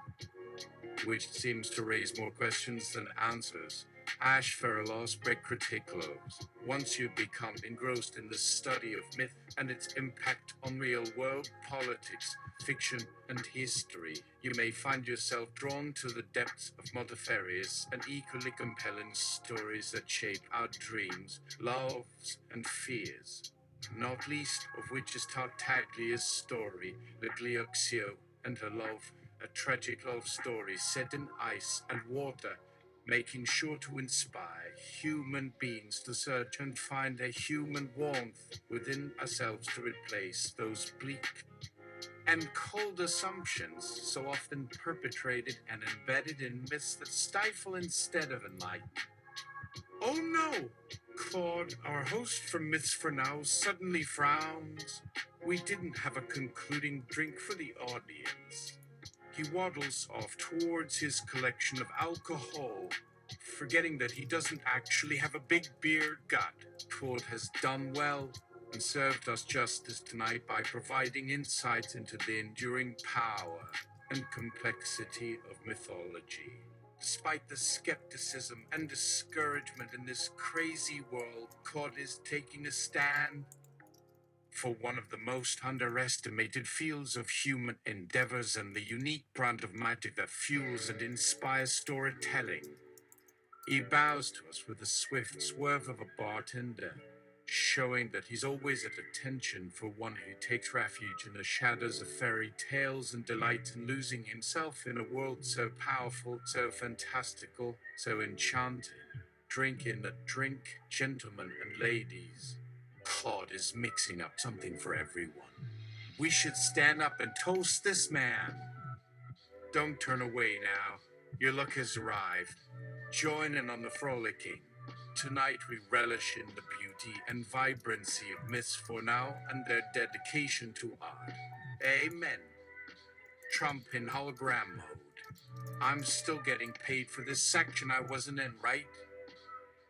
which seems to raise more questions than answers. Ash Farilaw's Break Critique Globes. Once you become engrossed in the study of myth and its impact on real-world politics, fiction, and history, you may find yourself drawn to the depths of multifarious and equally compelling stories that shape our dreams, loves, and fears. Not least of which is Tartaglia's story, Le Gliuxio and Her Love, a tragic love story set in ice and water, making sure to inspire human beings to search and find a human warmth within ourselves to replace those bleak and cold assumptions so often perpetrated and embedded in myths that stifle instead of enlighten. Oh no! Claude, our host from Myths for Now, suddenly frowns. We didn't have a concluding drink for the audience. He waddles off towards his collection of alcohol, forgetting that he doesn't actually have a big beer gut. Claude has done well and served us justice tonight by providing insights into the enduring power and complexity of mythology. Despite the skepticism and discouragement in this crazy world, Claude is taking a stand for one of the most underestimated fields of human endeavors and the unique brand of magic that fuels and inspires storytelling. He bows to us with the swift swerve of a bartender, showing that he's always at attention for one who takes refuge in the shadows of fairy tales and delights in losing himself in a world so powerful, so fantastical, so enchanting. Drink in the drink, gentlemen and ladies. Claude is mixing up something for everyone. We should stand up and toast this man. Don't turn away now. Your luck has arrived. Join in on the frolicking. Tonight we relish in the beauty and vibrancy of Myths for Now and their dedication to art. Amen. Trump in hologram mode. I'm still getting paid for this section I wasn't in, right?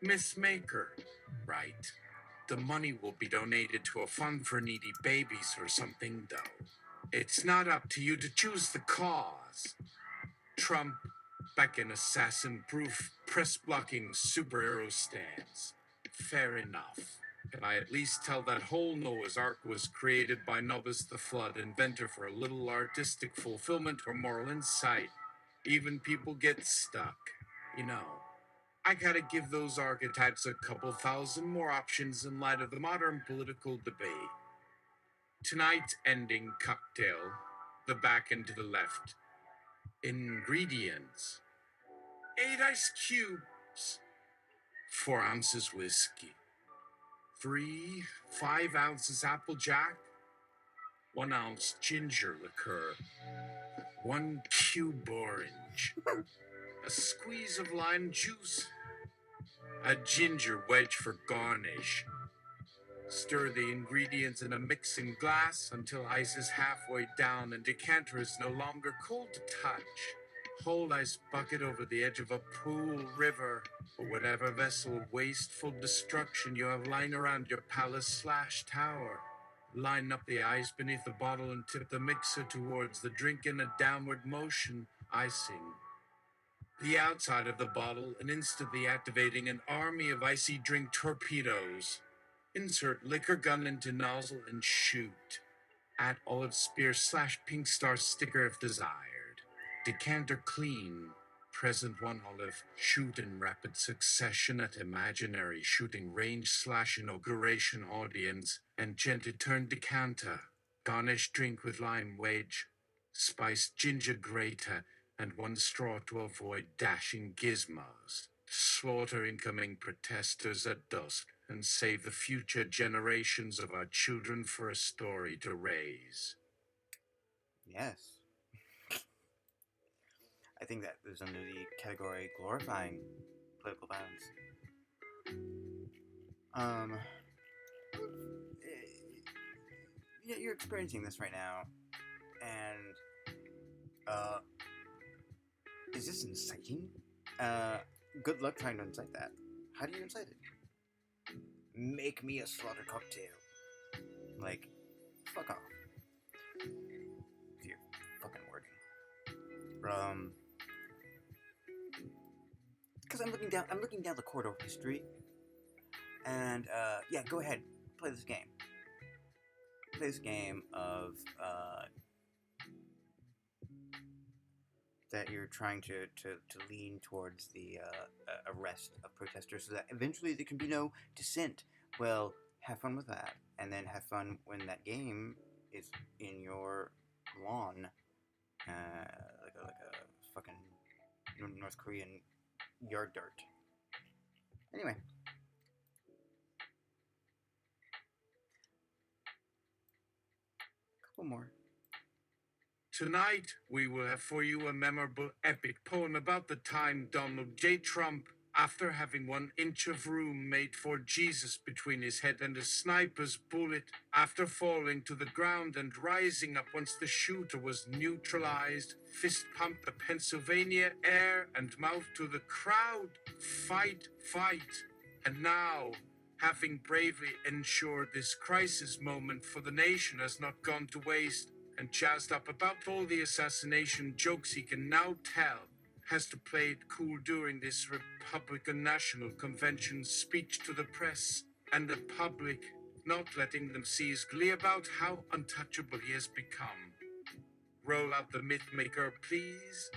Mythmaker, right? The money will be donated to a fund for needy babies or something, though. It's not up to you to choose the cause. Trump, back in assassin-proof, press-blocking superhero stance. Fair enough. Can I at least tell that whole Noah's Ark was created by Nobis the Flood, inventor for a little artistic fulfillment or moral insight? Even people get stuck, you know. I gotta give those archetypes a couple thousand more options in light of the modern political debate. Tonight's ending cocktail, the back and to the left. Ingredients: 8 ice cubes, 4 ounces whiskey, 5 ounces applejack, 1 ounce ginger liqueur, 1 cube orange, a squeeze of lime juice, a ginger wedge for garnish. Stir the ingredients in a mixing glass until ice is halfway down and decanter is no longer cold to touch. Hold ice bucket over the edge of a pool, river, or whatever vessel of wasteful destruction you have lying around your palace/tower. Line up the ice beneath the bottle and tip the mixer towards the drink in a downward motion, icing the outside of the bottle and instantly activating an army of icy drink torpedoes. Insert liquor gun into nozzle and shoot. Add olive spear/pink star sticker if desired. Decanter clean. Present 1 olive. Shoot in rapid succession at imaginary shooting range/inauguration audience and gently turn decanter. Garnish drink with lime wedge, spiced ginger grater, and 1 straw to avoid dashing gizmos. Slaughter incoming protesters at dusk and save the future generations of our children for a story to raise. Yes. I think that is under the category glorifying political violence. you're experiencing this right now, and is this inciting? Good luck trying to incite that. How do you incite it? Make me a slaughter cocktail. Like, fuck off. With your fucking wording. Because I'm looking down the corridor of history, and yeah, go ahead, play this game. Play this game of that you're trying to lean towards the arrest of protesters, so that eventually there can be no dissent. Well, have fun with that, and then have fun when that game is in your lawn, like a fucking North Korean yard dirt. Anyway. Couple more. Tonight, we will have for you a memorable epic poem about the time Donald J. Trump, after having 1 inch of room made for Jesus between his head and a sniper's bullet, after falling to the ground and rising up once the shooter was neutralized, fist pumped the Pennsylvania air and mouthed to the crowd, "Fight, fight." And now, having bravely ensured this crisis moment for the nation has not gone to waste, and jazzed up about all the assassination jokes he can now tell, has to play it cool during this Republican National Convention speech to the press and the public, not letting them see his glee about how untouchable he has become. Roll out the Mythmaker, please.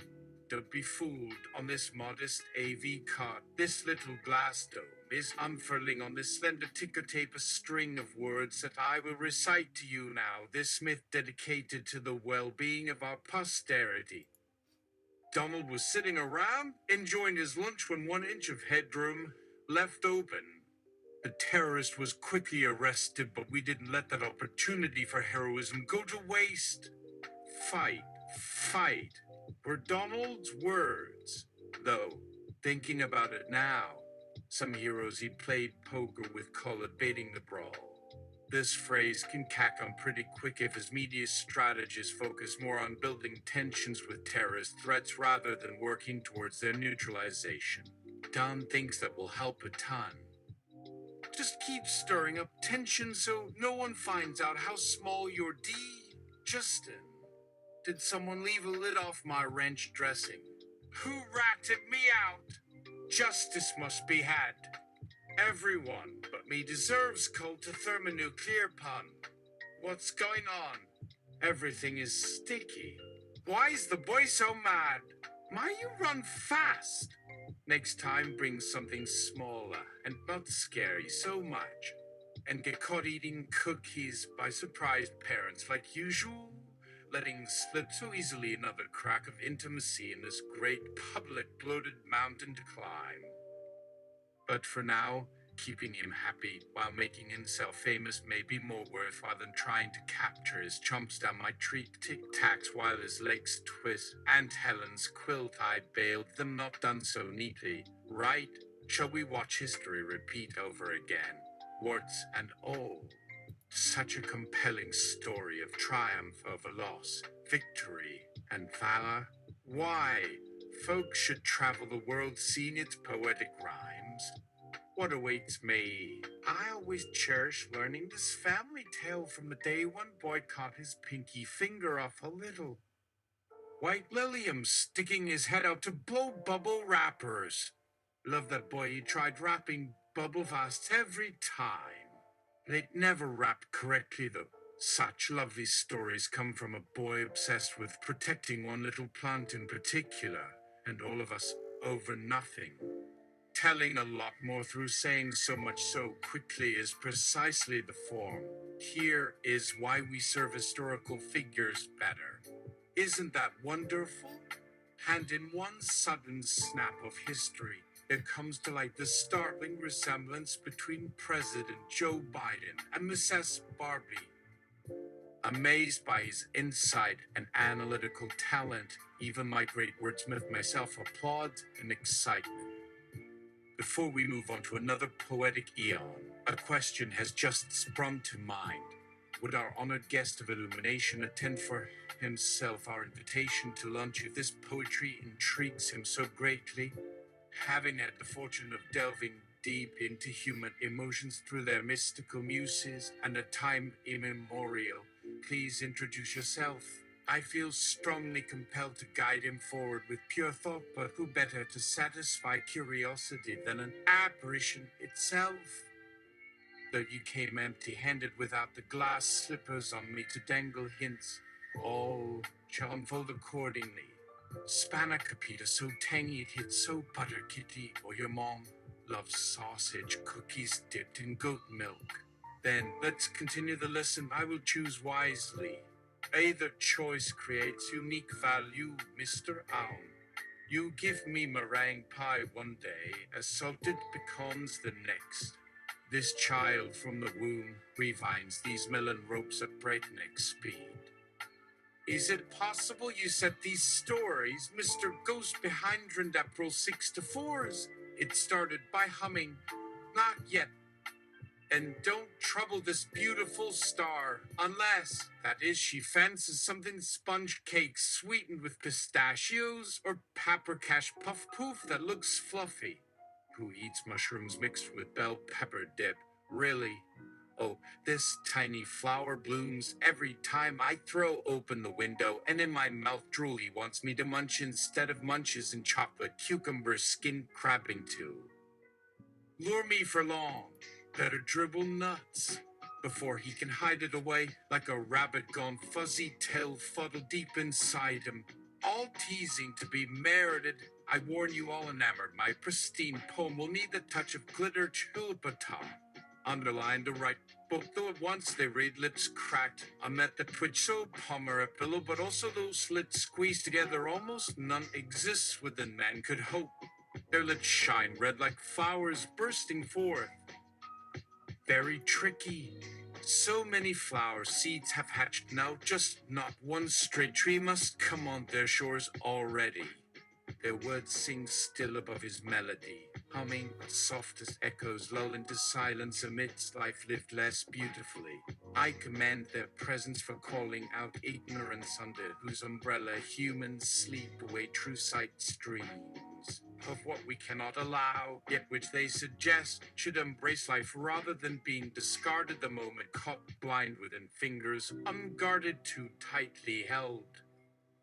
Don't be fooled on this modest AV cart. This little glass dome is unfurling on this slender ticker tape a string of words that I will recite to you now. This myth dedicated to the well-being of our posterity. Donald was sitting around, enjoying his lunch when 1 inch of headroom left open. The terrorist was quickly arrested, but we didn't let that opportunity for heroism go to waste. Fight, fight were Donald's words. Though, thinking about it now, some heroes he played poker with call it baiting the brawl. This phrase can cack on pretty quick if his media strategists focus more on building tensions with terrorist threats rather than working towards their neutralization. Don thinks that will help a ton. Just keep stirring up tension so no one finds out how small your D. Justin, did someone leave a lid off my ranch dressing? Who ratted me out? Justice must be had. Everyone but me deserves cult to thermonuclear pun. What's going on? Everything is sticky. Why's the boy so mad? Why you run fast? Next time bring something smaller and not scary so much. And get caught eating cookies by surprised parents like usual. Letting slip so easily another crack of intimacy in this great public bloated mountain to climb. But for now, keeping him happy while making himself famous may be more worthwhile than trying to capture his chumps down my tree tic-tacs while his legs twist. Aunt Helen's quilt I bailed them, not done so neatly, right? Shall we watch history repeat over again? Warts and all. Such a compelling story of triumph over loss, victory, and valor. Why? Folks should travel the world seeing its poetic rhymes. What awaits me? I always cherish learning this family tale from the day one boy caught his pinky finger off a little White Lilium sticking his head out to blow bubble wrappers. Love that boy, he tried wrapping bubble vests every time. They'd never wrapped correctly though. Such lovely stories come from a boy obsessed with protecting one little plant in particular, and all of us over nothing. Telling a lot more through saying so much so quickly is precisely the form. Here is why we serve historical figures better. Isn't that wonderful? And in one sudden snap of history, there comes to light the startling resemblance between President Joe Biden and Mrs. Barbie. Amazed by his insight and analytical talent, even my great wordsmith myself applauds in excitement. Before we move on to another poetic eon, a question has just sprung to mind. Would our honored guest of illumination attend for himself our invitation to lunch if this poetry intrigues him so greatly? Having had the fortune of delving deep into human emotions through their mystical muses and a time immemorial, please introduce yourself. I feel strongly compelled to guide him forward with pure thought, but who better to satisfy curiosity than an apparition itself? Though you came empty-handed without the glass slippers on me to dangle hints, all shall unfold accordingly. Spanakopita so tangy it hits so butter kitty, or your mom loves sausage cookies dipped in goat milk. Then let's continue the lesson. I will choose wisely. Either choice creates unique value, Mr. Owl. You give me meringue pie one day, as salted pecans the next. This child from the womb rewinds these melon ropes at breakneck speed. Is it possible you set these stories, Mr. Ghost behind April 6 to 4s? It started by humming, not yet. And don't trouble this beautiful star, unless, that is, she fancies something sponge cake sweetened with pistachios or paprikash puff poof that looks fluffy. Who eats mushrooms mixed with bell pepper dip? Really? Oh, this tiny flower blooms every time I throw open the window, and in my mouth drooly wants me to munch instead of munches and chocolate cucumber skin crabbing too. Lure me for long, better dribble nuts, before he can hide it away like a rabbit gone fuzzy tail fuddled deep inside him. All teasing to be merited. I warn you all enamored, my pristine poem will need the touch of glitter chulpatom. Underlined to write book, though at once they read lips cracked. I met the twitch so palmer a pillow, but also those slits squeezed together almost none exists within man could hope. Their lips shine red like flowers bursting forth. Very tricky. So many flower seeds have hatched now, just not one stray tree must come on their shores already. Their words sing still above his melody, humming softest echoes lull into silence amidst life lived less beautifully. I command their presence for calling out ignorance under whose umbrella humans sleep away true sight's dreams. Of what we cannot allow, yet which they suggest should embrace life rather than being discarded the moment caught blind within fingers unguarded too tightly held.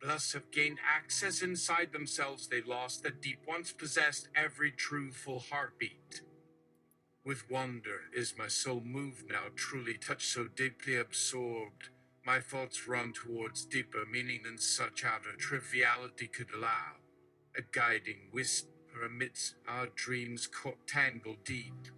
Thus have gained access inside themselves they lost that deep once possessed every truthful heartbeat. With wonder is my soul moved now, truly touched, so deeply absorbed. My thoughts run towards deeper meaning than such outer triviality could allow. A guiding whisper amidst our dreams caught tangled deep.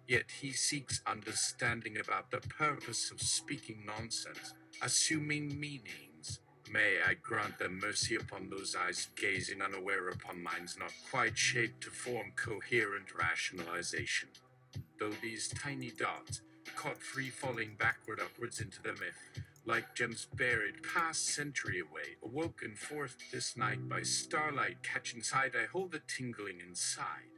Yet he seeks understanding about the purpose of speaking nonsense, assuming meanings. May I grant them mercy upon those eyes gazing unaware upon minds not quite shaped to form coherent rationalization. Though these tiny dots, caught free falling backward upwards into the myth, like gems buried past century away, awoken forth this night by starlight catching sight, I hold a tingling inside.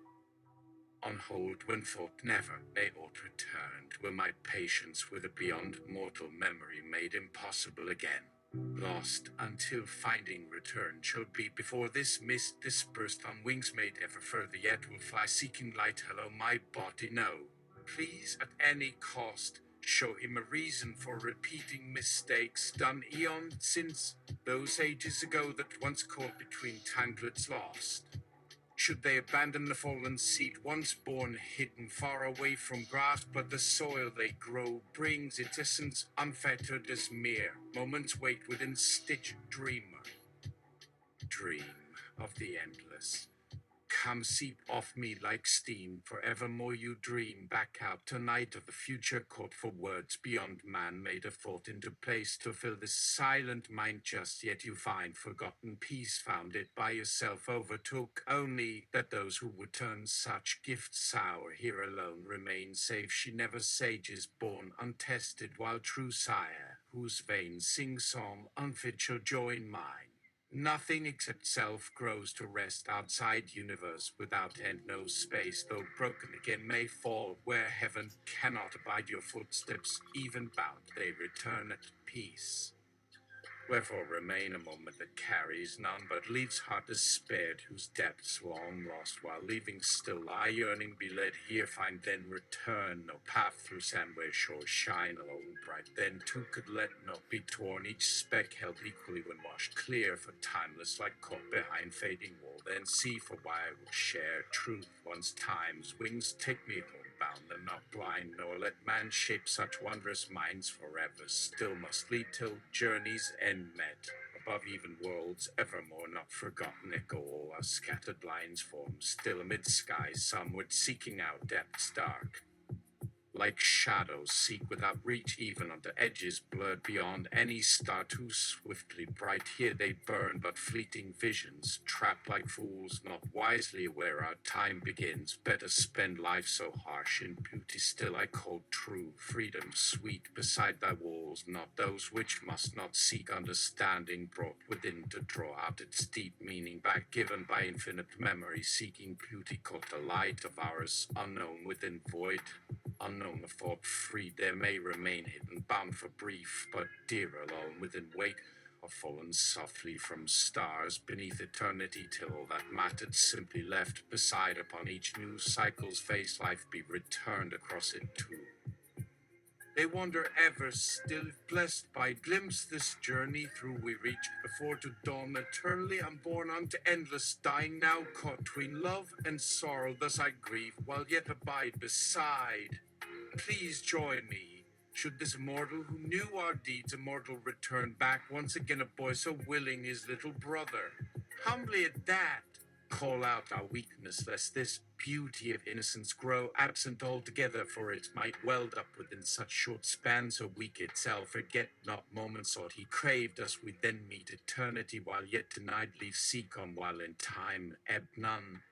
On hold when thought never may aught returned, were my patience with a beyond mortal memory made impossible again. Lost until finding return shall be before this mist dispersed on wings made ever further yet will fly seeking light. Hello, my body, no. Please at any cost show him a reason for repeating mistakes done eons since, those ages ago that once caught between tanglets lost. Should they abandon the fallen seed once born, hidden far away from grasp, but the soil they grow brings its essence unfettered as mere moments wait within stitched dreamer. Dream of the endless. Come seep off me like steam, forevermore you dream back out tonight of the future caught for words beyond man made of thought into place to fill this silent mind just yet you find forgotten peace found it by yourself overtook only that those who would turn such gifts sour here alone remain safe she never sages born untested while true sire whose veins sing song unfit shall join mine. Nothing except self grows to rest outside universe without end, no space, though broken again may fall where heaven cannot abide your footsteps, even bound they return at peace. Wherefore remain a moment that carries none, but leaves heart despaired, whose depths long lost, while leaving still lie yearning, be led here, find then return, no path through sand where shores shine alone bright, then too could let not be torn, each speck held equally when washed clear, for timeless like caught behind fading wall, then see for why I will share truth once time's wings take me home. Bound and not blind, nor let man shape such wondrous minds forever. Still must lead till journey's end met. Above even worlds, evermore not forgotten, echo all our scattered lines form. Still amid skies, somewhat seeking out depths dark. Like shadows seek without reach, even on the edges blurred beyond any star too swiftly bright. Here they burn, but fleeting visions, trapped like fools, not wisely aware our time begins. Better spend life so harsh in beauty still I call true. Freedom sweet beside thy walls, not those which must not seek understanding, brought within to draw out its deep meaning back, given by infinite memory, seeking beauty caught the light of ours, unknown within void. Unknown of thought free, there may remain hidden, bound for brief, but dear alone within weight, or fallen softly from stars beneath eternity, till all that mattered simply left beside upon each new cycle's face, life be returned across it too. They wander ever still, blessed by glimpse this journey through we reach, before to dawn eternally unborn unto endless dying, now caught between love and sorrow, thus I grieve, while yet abide beside. Please join me, should this immortal who knew our deeds immortal return back, once again a boy so willing his little brother. Humbly at that, call out our weakness, lest this beauty of innocence grow absent altogether, for it might weld up within such short span, so weak itself. Forget not moments sought, he craved us, we then meet eternity, while yet denied leave seek on, while in time ebb none.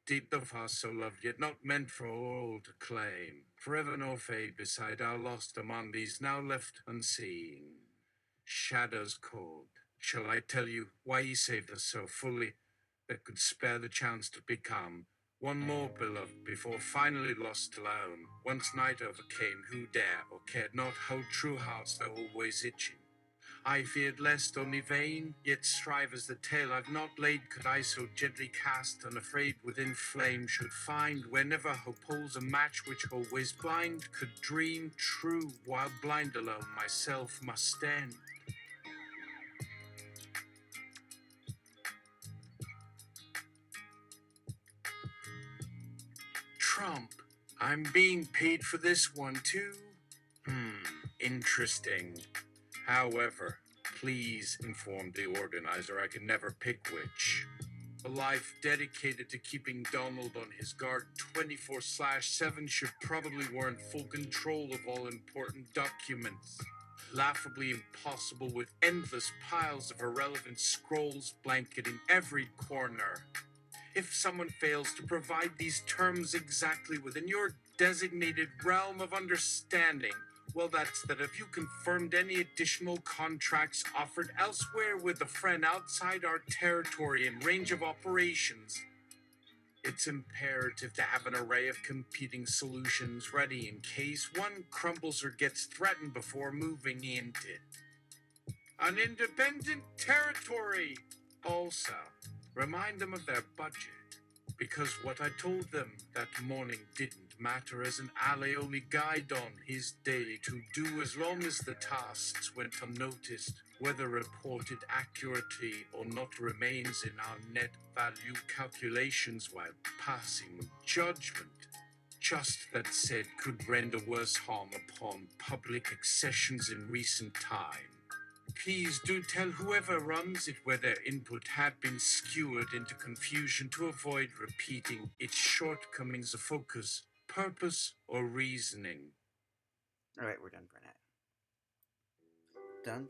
Deep the vast so loved, yet not meant for all to claim, forever nor fade beside our lost among these now left unseen. Shadows cold, shall I tell you why he saved us so fully, that could spare the chance to become one more beloved before finally lost alone? Once night overcame, who dare or cared not hold true hearts though always itching? I feared lest only vain, yet strive as the tale I've not laid could I so gently cast, unafraid within flame should find, whenever hope holds a match which always blind, could dream true while blind alone myself must stand. Trump, I'm being paid for this one too? Interesting. However, please inform the organizer I can never pick which. A life dedicated to keeping Donald on his guard 24/7 should probably warrant full control of all important documents. Laughably impossible with endless piles of irrelevant scrolls blanketing every corner. If someone fails to provide these terms exactly within your designated realm of understanding, well, that's that. If you confirmed any additional contracts offered elsewhere with a friend outside our territory and range of operations, it's imperative to have an array of competing solutions ready in case one crumbles or gets threatened before moving into an independent territory. Also, remind them of their budget, because what I told them that morning didn't matter, as an ally only guide on his day to do as long as the tasks went unnoticed. Whether reported accurately or not remains in our net value calculations while passing judgment. Just that said could render worse harm upon public accessions in recent time. Please do tell whoever runs it where their input had been skewered into confusion to avoid repeating its shortcomings of focus, purpose, or reasoning. Alright, we're done, Burnett. Done.